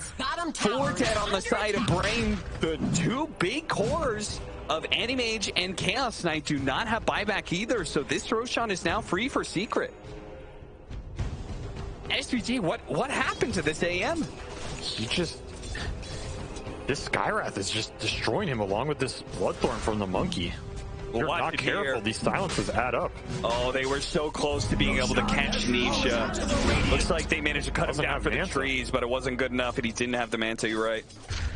4 dead on the side of Brame. The 2 big cores of Animage and Chaos Knight do not have buyback either, so this Roshan is now free for Secret. SVG, what happened to this AM? This Skywrath is just destroying him along with this Bloodthorn from the Monkey. They're not careful. These silences add up. Oh, they were so close to being able to catch Nisha. Looks like they managed to cut him down for the trees, but it wasn't good enough, and he didn't have the Manta, you're right.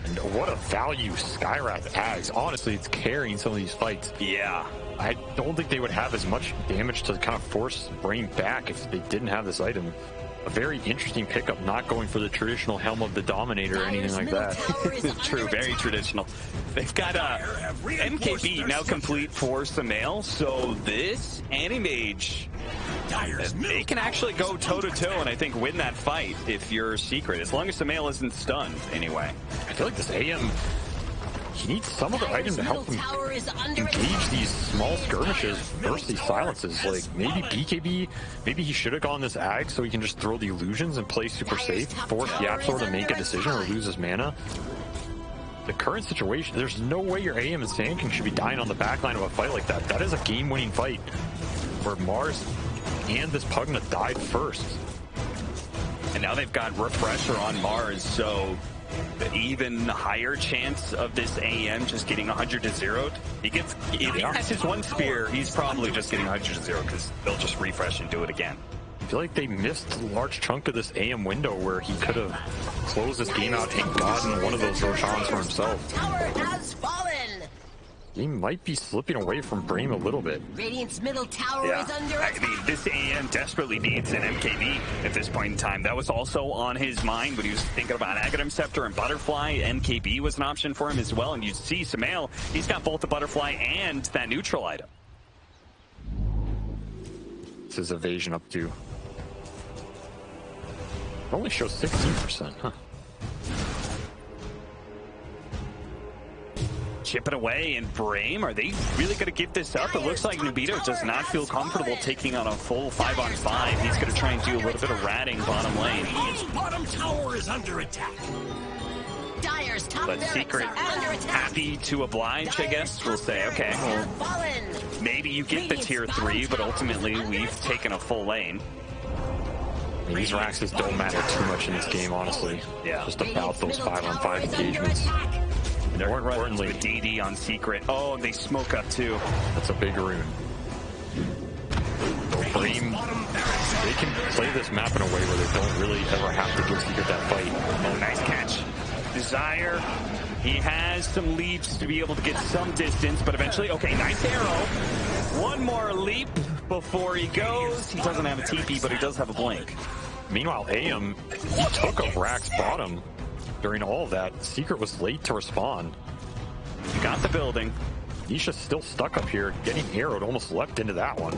And what a value Skywrath adds. Honestly, it's carrying some of these fights. Yeah. I don't think they would have as much damage to kind of force Brame back if they didn't have this item. A very interesting pickup, not going for the traditional Helm of the Dominator or anything like that. True, very traditional. They've got MKB now complete for Sumail, so this Animage, they can actually go toe-to-toe and I think win that fight if you're Secret, as long as Sumail isn't stunned anyway. I feel like this AM, he needs some other item to help him engage these small skirmishes versus these silences. Like maybe BKB, maybe he should have gone this Ag so he can just throw the illusions and play super safe, force Yapzor to make a decision or lose his mana. The current situation, there's no way your AM and Sand King should be dying on the backline of a fight like that. That is a game-winning fight where Mars and this Pugna died first. And now they've got pressure on Mars, so the even higher chance of this AM just getting 100 to 0. If he has his one spear, he's probably just getting 100 to 0 because they'll just refresh and do it again. I feel like they missed a large chunk of this AM window where he could have closed this game out and gotten one of those Roshans for himself. Tower has fallen. He might be slipping away from Brame a little bit. Radiant's middle tower is under attack. I mean, this AM desperately needs an MKB at this point in time. That was also on his mind when he was thinking about Aghanim Scepter and Butterfly. MKB was an option for him as well. And you see Sumail, he's got both the Butterfly and that neutral item. What's his evasion up to? It only shows 16%, huh? Chipping away, and Brame, are they really going to give this up? It looks like Nubito does not feel comfortable taking on a full 5-on-5. He's going to try and do a little bit of ratting bottom lane. Bottom tower is under attack. Dire's top But barracks Secret are under attack. happy to oblige, I guess. We'll say, okay, well, maybe you get the tier 3, but ultimately we've taken a full lane. I mean, these Raxes don't matter too much in this game, honestly. Yeah. Just about those 5-on-5 engagements. They're running with DD on Secret. Oh, and they smoke up too. That's a big rune. Brame, they can play this map in a way where they don't really ever have to give Secret that fight. Oh, nice catch. Desire, he has some leaps to be able to get some distance, but eventually, okay, nice arrow. One more leap before he goes. He doesn't have a TP, but he does have a blink. Meanwhile, AM, he took a Rax bottom. During all of that, Secret was late to respond. You got the building. Nisha's still stuck up here, getting arrowed, almost leapt into that one.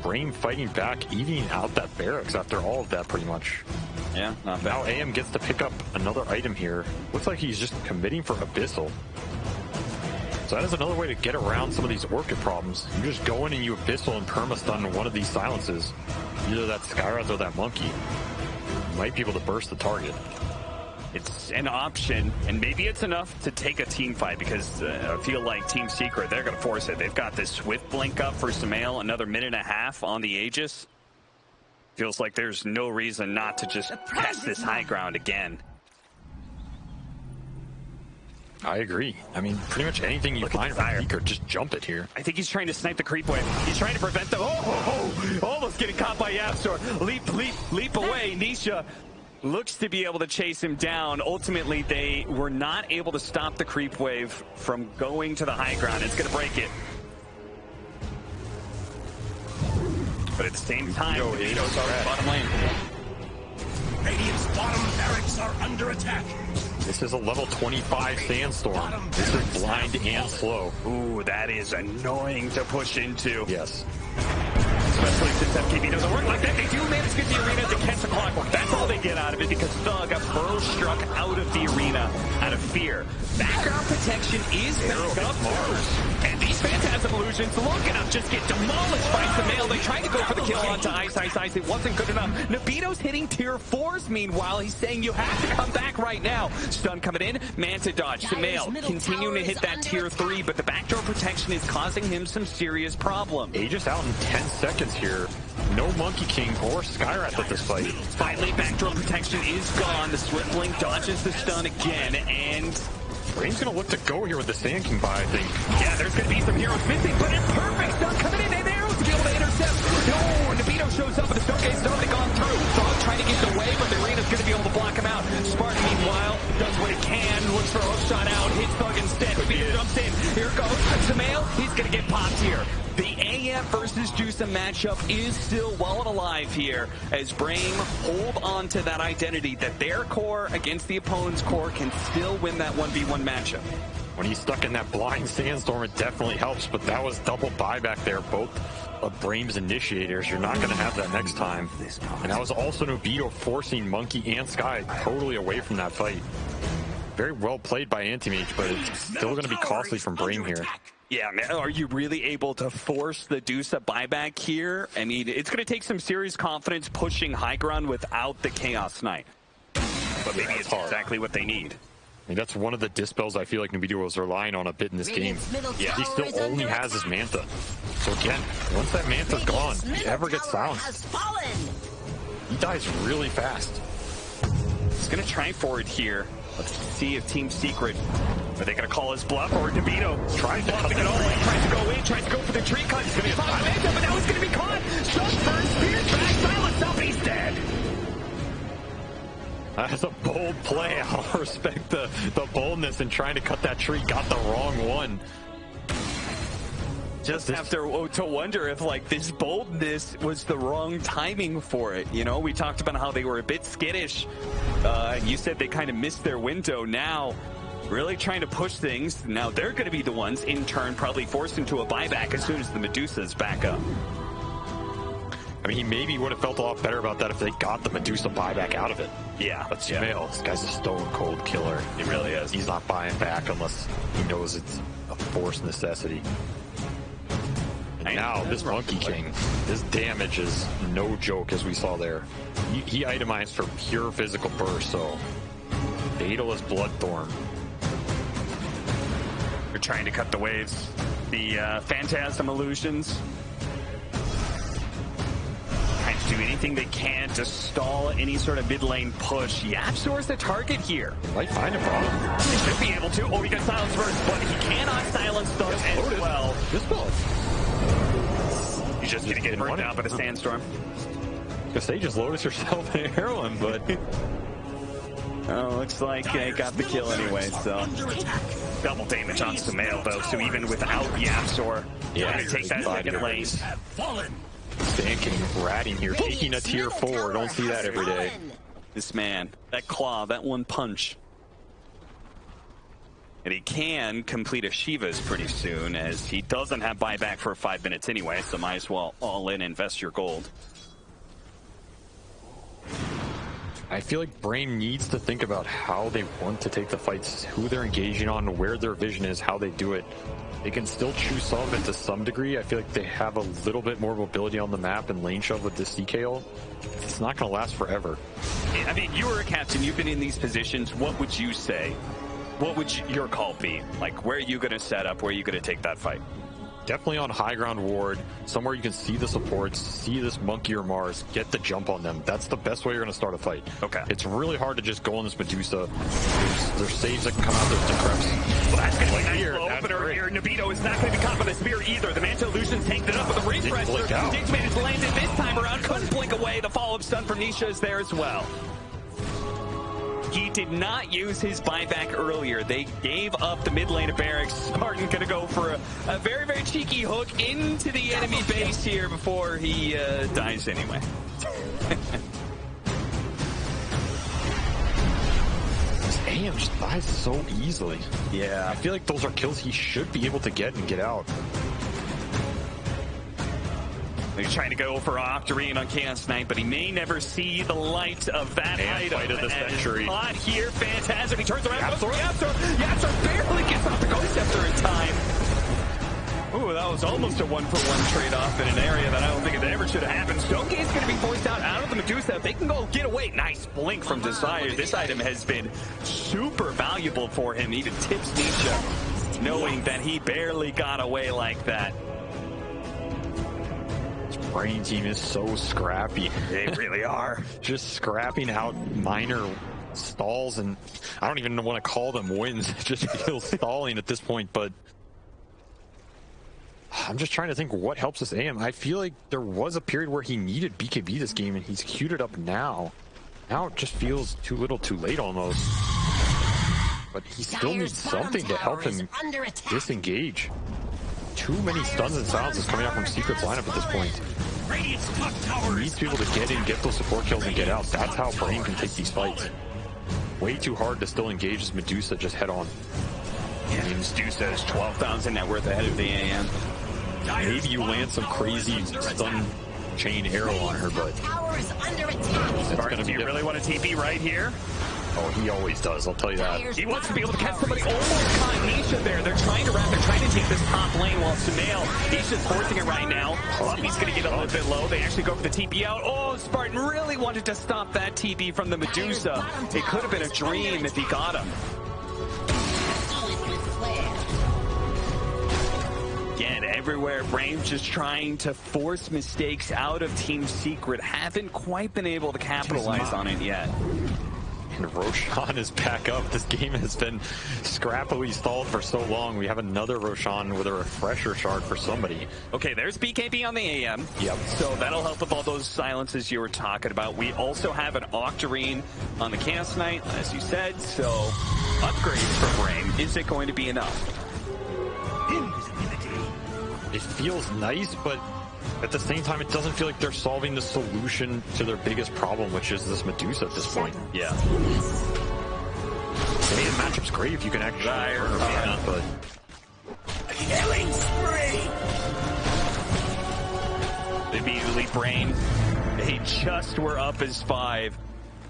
Brame fighting back, eating out that barracks after all of that, pretty much. Yeah, not bad. Now AM gets to pick up another item here. Looks like he's just committing for Abyssal. So that is another way to get around some of these Orchid problems. You just go in and you Abyssal and permastun one of these silences. Either that Skywrath or that Monkey. You might be able to burst the target. It's an option, and maybe it's enough to take a team fight because I feel like Team Secret, they're going to force it. They've got this Swift blink up for Sumail, another minute and a half on the Aegis. Feels like there's no reason not to just test this high ground again. I agree. I mean, pretty much anything you find from Secret, just jump it here. I think he's trying to snipe the creep wave. He's trying to prevent the... almost getting caught by Yapzor. Leap away. Nisha looks to be able to chase him down. Ultimately, they were not able to stop the creep wave from going to the high ground. It's going to break it. But at the same time, Nubito's already bottom lane. Radiant's bottom barracks are under attack. This is a level 25 Sandstorm. This is blind and slow. Ooh, that is annoying to push into. Yes. Especially since FKB doesn't work like that. They do manage to get the arena to catch the clockwork. That's all they get out of it because Thug got burrow struck out of the arena out of fear. Background protection is back up. And these Phantasm illusions, look enough, just get demolished by Sumail. They tried to go for the kill onto Ice. It wasn't good enough. Nubito's hitting tier 4s meanwhile. He's saying you have to come back right now. Stun coming in, Manta dodge. Sumail continuing to hit that tier 3, but the backdoor protection is causing him some serious problems. Aegis out in 10 seconds here. No Monkey King or Skywrath at this fight. Finally, backdoor protection is gone. The Swift Link dodges the stun again, and Brame's gonna look to go here with the Sand King buy, I think. yeah, there's gonna be some heroes missing, but it's perfect stun coming in, and arrows to be able to intercept. No, Nubito shows up, and the stone gate's already gone through. Dog trying to get away, but the arena's gonna be able to block him out. Spartan, meanwhile, does what he can, looks for a hook shot out, hits Thug instead. Nubito jumps in. Here goes Sumail. He's gonna get popped here. The AM versus Juice matchup is still well and alive here as Brame hold on to that identity that their core against the opponent's core can still win that 1v1 matchup. When he's stuck in that blind Sandstorm, it definitely helps, but that was double buyback there. Both of Brame's initiators. You're not going to have that next time. And that was also Nobito forcing Monkey and Sky totally away from that fight. Very well played by Anti-Mage, but it's still going to be costly from Brame here. Yeah, man, are you really able to force the Dusa buyback here? I mean, it's going to take some serious confidence pushing high ground without the Chaos Knight. But maybe it's exactly what they need. I mean, that's one of the dispels I feel like Nobito was relying on a bit in this game. Yeah, he still only has his Manta. So again, once that Manta's gone, if he ever gets silenced, he dies really fast. He's going to try for it here. Let's see if Team Secret, are they going to call his bluff, or Nobito tries to cut it all in, tries to go in, tries to go for the tree cut. He's going to get Manta, but now he's going to be caught. Stuck first, spears back, silence up, he's dead. That's a bold play. I'll respect the boldness in trying to cut that tree. Got the wrong one. Just have to wonder if, like, this boldness was the wrong timing for it. You know, we talked about how they were a bit skittish. You said they kind of missed their window. Now, really trying to push things. Now they're going to be the ones, in turn, probably forced into a buyback as soon as the Medusa's back up. I mean, he maybe would have felt a lot better about that if they got the Medusa buyback out of it. Yeah. But Sumail, this guy's a stone cold killer. He really is. He's not buying back unless he knows it's a forced necessity. And now, this Monkey King, his damage is no joke, as we saw there. He itemized for pure physical burst, so Fatalist Bloodthorn. They're trying to cut the waves. The Phantasm Illusions. Trying to do anything they can to stall any sort of mid lane push. YapzOr's the target here. Might find a problem. He should be able to. Oh, he got silence first, but he cannot silence those as well. Dispel. He's just going to get burned down by the sandstorm. I say just Lotus yourself and heroin, but oh, looks like they got the kill anyway, so double damage on Sumail though, so even without YapzOr, yeah, going to take that second lane. Sand King ratting here, taking a tier 4. Don't see that every day. This man, that claw, that one punch. And he can complete a Shiva's pretty soon, as he doesn't have buyback for 5 minutes anyway, so might as well all in, invest your gold. I feel like Brame needs to think about how they want to take the fights, who they're engaging on, where their vision is, how they do it. They can still choose some of it to some degree. I feel like they have a little bit more mobility on the map and lane shove with this CKO. It's not going to last forever. I mean, you were a captain, you've been in these positions. What would you say? What would your call be? Like, where are you going to set up? Where are you going to take that fight? Definitely on high ground ward, somewhere you can see the supports, see this Monkey or Mars, get the jump on them. That's the best way you're going to start a fight. Okay. It's really hard to just go on this Medusa. There's saves that can come out, there's decreps. Well, that's going to be a nice low opener here. Nobito is not going to be caught by the spear either. The Manta Illusions tanked it up with a Ring Wrestler. Diggs managed to land it this time around. Couldn't blink away. The follow-up stun from Nisha is there as well. He did not use his buyback earlier. They gave up the mid lane of Barracks. Spartan gonna go for a very, very cheeky hook into the enemy base here before he dies anyway. This AM just dies so easily. Yeah. I feel like those are kills he should be able to get and get out. He's trying to go for Octarine on Chaos Knight, but he may never see the light of that item. Fight of the century. Caught here, Phantasm. He turns around, goes for YapzOr barely gets off the Ghost Scepter in time. Ooh, that was almost a one-for-one trade-off in an area that I don't think it ever should have happened. Stonegate's going to be forced out of the Medusa. If they can go get away, nice blink from Desire. This item has been super valuable for him. Even tips Nisha, knowing that he barely got away like that. Brame team is so scrappy. They really are. Just scrapping out minor stalls, and I don't even want to call them wins. It just feels stalling at this point, but I'm just trying to think what helps this AM. I feel like there was a period where he needed BKB this game, and he's queued it up now. Now it just feels too little too late almost. But he still needs something to help him disengage. Too many stuns and silences coming out from Secret's lineup at this point. He needs people to get in, get those support kills, and get out. That's how Brame can take these fights. Way too hard to still engage as Medusa just head on. Yeah, Medusa is 12,000 net worth ahead of the AM. maybe you land some crazy stun chain arrow on her, but Tower is under attack. Spartan, do you really want to TP right here? oh, he always does, I'll tell you that. He wants to be able to catch somebody. Almost caught Nisha there. They're trying to wrap. They're trying to take this top lane while Sumail, he's just forcing it right now. Puppy's going to get a little bit low. They actually go for the TP out. Oh, Spartan really wanted to stop that TP from the Medusa. It could have been a dream if he got him. Again, everywhere, Brame's just trying to force mistakes out of Team Secret. Haven't quite been able to capitalize on it yet. And Roshan is back up. This game has been scrappily stalled for so long. We have another Roshan with a refresher shard for somebody. Okay, there's BKB on the AM. Yep. So that'll help with all those silences you were talking about. We also have an Octarine on the Chaos Knight, as you said. So upgrades for Brame. Is it going to be enough? It feels nice, but at the same time, it doesn't feel like they're solving the solution to their biggest problem, which is this Medusa at this point. Yeah. I mean, the matchup's great if you can actually burn her fan, but Killing spree! Immediately, Brame, they just were up as 5.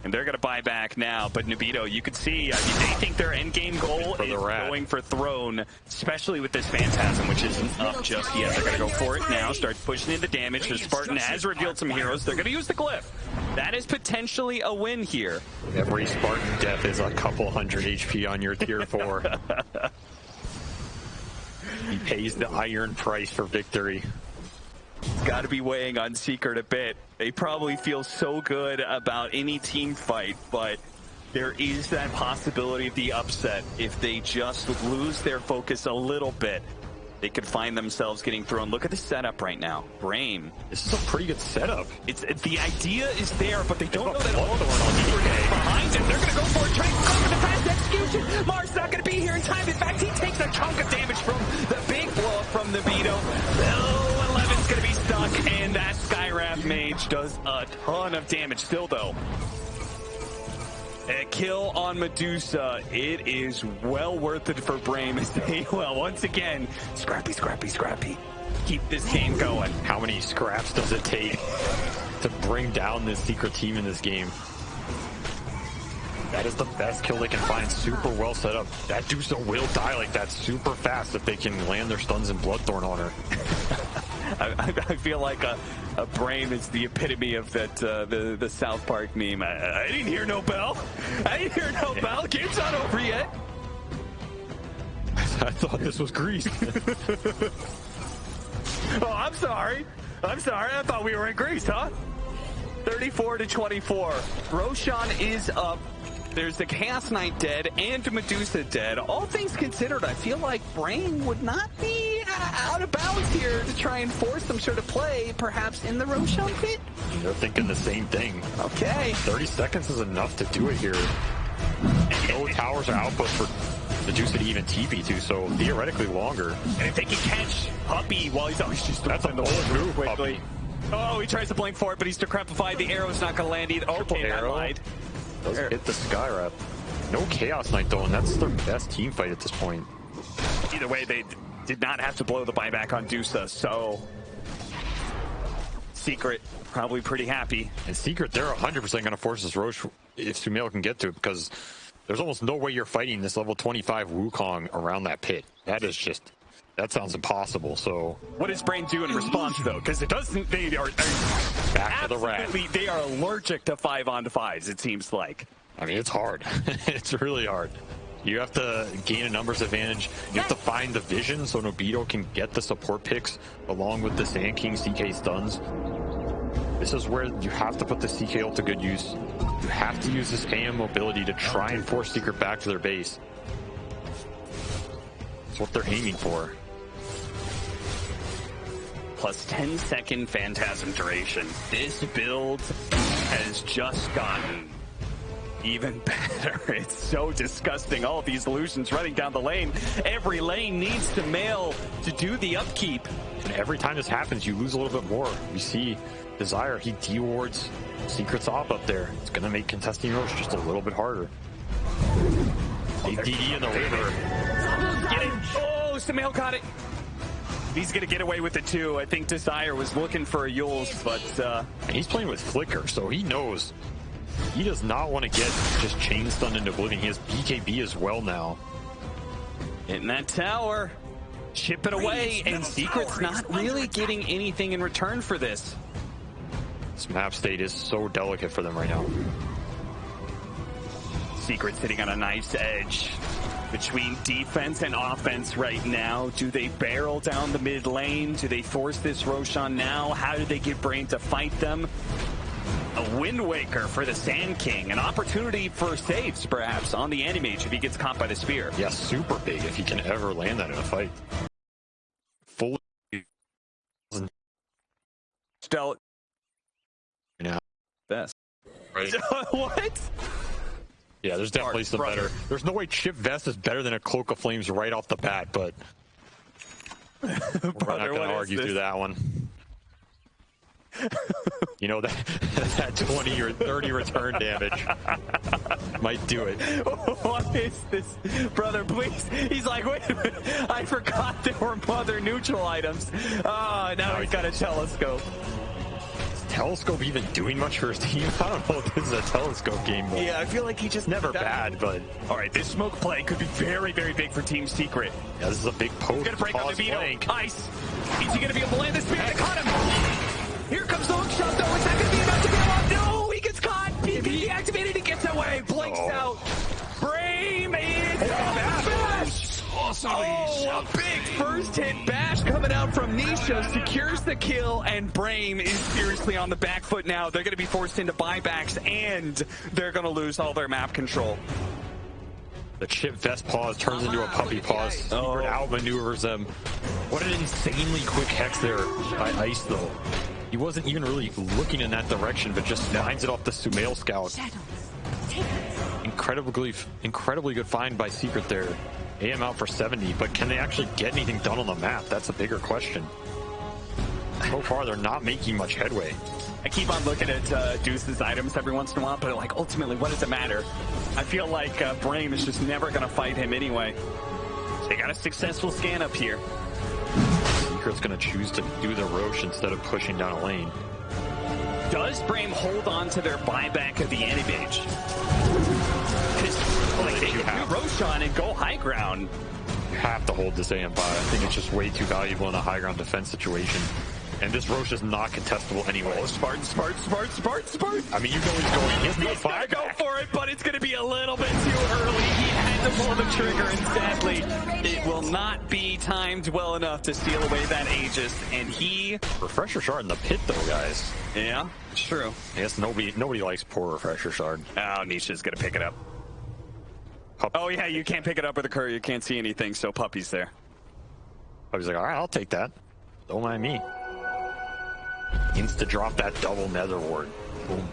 And they're going to buy back now. But Nubito, you could see, they think their endgame goal is going for Throne, especially with this Phantasm, which isn't up just yet. They're going to go for it now, start pushing into damage. The Spartan has revealed some heroes. They're going to use the Glyph. That is potentially a win here. every Spartan death is a couple hundred HP on your tier 4. He pays the iron price for victory. It's got to be weighing on Secret a bit. They probably feel so good about any team fight, but there is that possibility of the upset. If they just lose their focus a little bit, they could find themselves getting thrown. Look at the setup right now. Brame. This is a pretty good setup. It's the idea is there, but they don't know that all the behind them. They're going to go for it, trying to go for the fast execution. Mars not going to be here in time. In fact, he takes a chunk of damage from the big blow from the Vito. Oh, 11's going to be stuck, and that Skywrath Mage does a ton of damage still, though. A kill on Medusa. It is well worth it for Brame as they, well, once again, scrappy. Keep this game going. How many scraps does it take to bring down this Secret team in this game? That is the best kill they can find. Super well set up. That Dusa will die like that super fast if they can land their stuns and Bloodthorn on her. I feel like a Brame is the epitome of that the South Park meme. I didn't hear no bell. Bell. Game's not over yet. I thought this was Greece. Oh, I'm sorry. I thought we were in Greece, huh? 34-24. Roshan is up. There's the Chaos Knight dead and Medusa dead. All things considered, I feel like Brame would not be out of bounds here to try and force some sort of play, perhaps in the Roshan pit. They're thinking the same thing. Okay. 30 seconds is enough to do it here. No towers are output for Medusa to even TP to, so theoretically longer. And if they can catch Puppy while he's always just that's an old move quickly. Oh, he tries to blink for it, but he's decrepified. The arrow's not going to land either. Okay, that lied. Does hit the Skywrath. No Chaos Knight though, and that's their best team fight at this point. Either way, they did not have to blow the buyback on Dusa, so Secret probably pretty happy. And Secret, they're 100% going to force this Roche if Sumail can get to it, because there's almost no way you're fighting this level 25 Wukong around that pit. That is just, that sounds impossible. So what does Brame do in response though? Because it doesn't, they are back to the rat. They are allergic to 5-on-5s, it seems like. I mean, it's hard. It's really hard. You have to gain a numbers advantage. You have to find the vision so Nobito can get the support picks along with the Sand King CK stuns. This is where you have to put the CK ult to good use. You have to use this AM mobility to try and force Secret back to their base. That's what they're aiming for. Plus 10-second Phantasm duration. This build has just gotten even better. It's so disgusting. All of these illusions running down the lane. Every lane needs to mail to do the upkeep. And every time this happens, you lose a little bit more. You see Desire, he dewards Secret's op up there. It's going to make contesting Roche just a little bit harder. Big DD in the river. Get it. Oh, Sumail got it. He's going to get away with it too. I think Desire was looking for a Yules, but he's playing with Flicker, so he knows he does not want to get just chain stunned into oblivion. He has BKB as well now. In that tower, chip it away, and Secret's not really getting anything in return for this. This map state is so delicate for them right now. Secret sitting on a nice edge between defense and offense right now. Do they barrel down the mid lane? Do they force this Roshan now? How do they get Brame to fight them? A Wind Waker for the Sand King. An opportunity for saves, perhaps, on the Animage if he gets caught by the spear. Yeah, super big if he can ever land that in a fight. Fully. Still. Yeah. Best. Right. What? Yeah, there's definitely some better. There's no way Chip Vest is better than a Cloak of Flames right off the bat, but we're not going to argue through that one. You know, that 20 or 30 return damage might do it. What is this? Brother, please. He's like, wait a minute. I forgot there were other neutral items. Oh, now he's got a telescope. Telescope even doing much for his team? I don't know if this is a telescope game, but yeah, I feel like he just never bad, but all right, this smoke play could be very, very big for Team Secret. Yeah, this is a big post. He's gonna break up the veto. Ice. Is he gonna be able to land the spear? They caught him. Here comes the hook shot, though. Is that gonna be enough to get him off? No, he gets caught. PvP activated. He gets away. Blinks out. Brame is bash. Oh, a big first hit bash coming out from Nisha, secures the kill, and Brame is seriously on the back foot now. They're going to be forced into buybacks, and they're going to lose all their map control. The Chip Vest pause turns into a puppy pause. Secret outmaneuvers them. What an insanely quick hex there by Ice, though. He wasn't even really looking in that direction, but just finds it off the Sumail Scout. Incredibly good find by Secret there. AM out for 70, but can they actually get anything done on the map? That's a bigger question. So far, they're not making much headway. I keep on looking at Deuce's items every once in a while, but like ultimately, what does it matter? I feel like Brame is just never going to fight him anyway. They got a successful scan up here. Secret's going to choose to do the Roche instead of pushing down a lane. Does Brame hold on to their buyback of the Animage? Like they can do Roshan and go high ground. You have to hold this AM buy. I think it's just way too valuable in a high ground defense situation. And this Roche is not contestable anyway. Oh, Spartan. I mean, you know he's going. He's gonna go for it, but it's gonna be a little bit too early. He had to pull the trigger, and sadly, it will not be timed well enough to steal away that Aegis. And he Refresher Shard in the pit, though, guys. Yeah, it's true. I guess nobody likes poor Refresher Shard. Oh, Nisha's gonna pick it up. Oh yeah, you can't pick it up with a courier. You can't see anything, so Puppy's there. Puppy's like, all right, I'll take that. Don't mind me. Insta drop that double nether ward. Boom.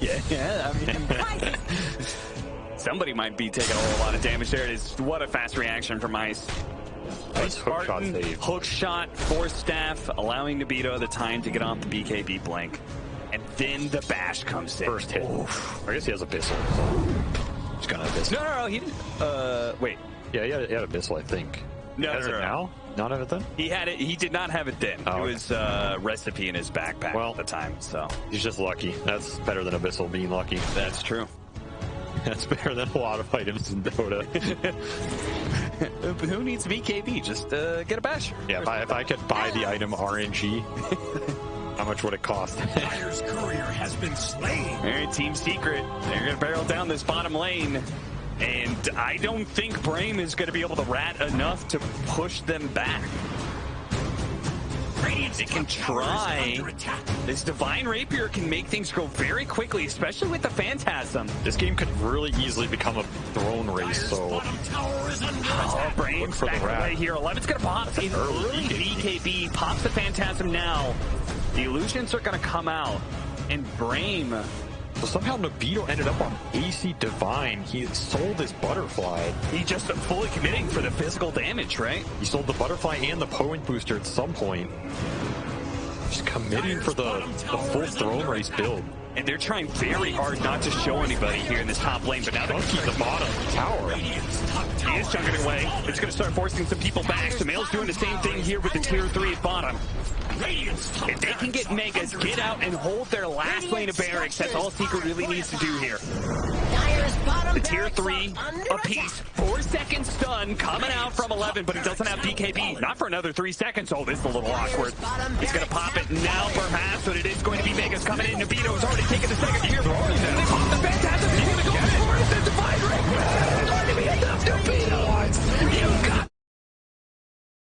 yeah, I mean, somebody might be taking a whole lot of damage there. It is. What a fast reaction from Ice. Nice hook shot save. Hook shot, force staff, allowing Nobito the time to get off the BKB blink. And then the bash comes in. First hit. Oof. I guess he has Abyssal. He's gonna Abyssal. No, he didn't. Wait. Yeah, he had Abyssal, I think. No, he has it now? Not have it then? He had it. He did not have it then. Oh, it was recipe in his backpack at the time. So he's just lucky. That's better than Abyssal being lucky. That's true. That's better than a lot of items in Dota. Who needs BKB? Just get a basher. Yeah, if I could buy the item RNG, how much would it cost? Fire's courier has been slain. All right, Team Secret. They're going to barrel down this bottom lane. And I don't think Brame is going to be able to rat enough to push them back. They can try. This Divine Rapier can make things go very quickly, especially with the Phantasm. This game could really easily become a throne race, so... Brame's back away here. 11's going to pop in early BKB. Pops the Phantasm now. The illusions are going to come out. And Brame... So somehow Nobito ended up on AC Divine. He sold his Butterfly. He just fully committing for the physical damage, right? He sold the Butterfly and the Poent Booster at some point. Just committing for the full throne race build. And they're trying very hard not to show anybody here in this top lane, but now they're Keep the bottom tower. he is chunking it away. It's going to start forcing some people back. Sumail's doing the same thing here with the tier 3 at bottom. If they can get Megas, get out and hold their last lane of barracks, that's all Secret really needs to do here. The tier 3 apiece, 4-second stun coming out from 11, but he doesn't have BKB. Not for another 3 seconds. Oh, this is a little awkward. He's going to pop it now, perhaps, but it is going to be Megas coming in. Nabito's already taken the second tier.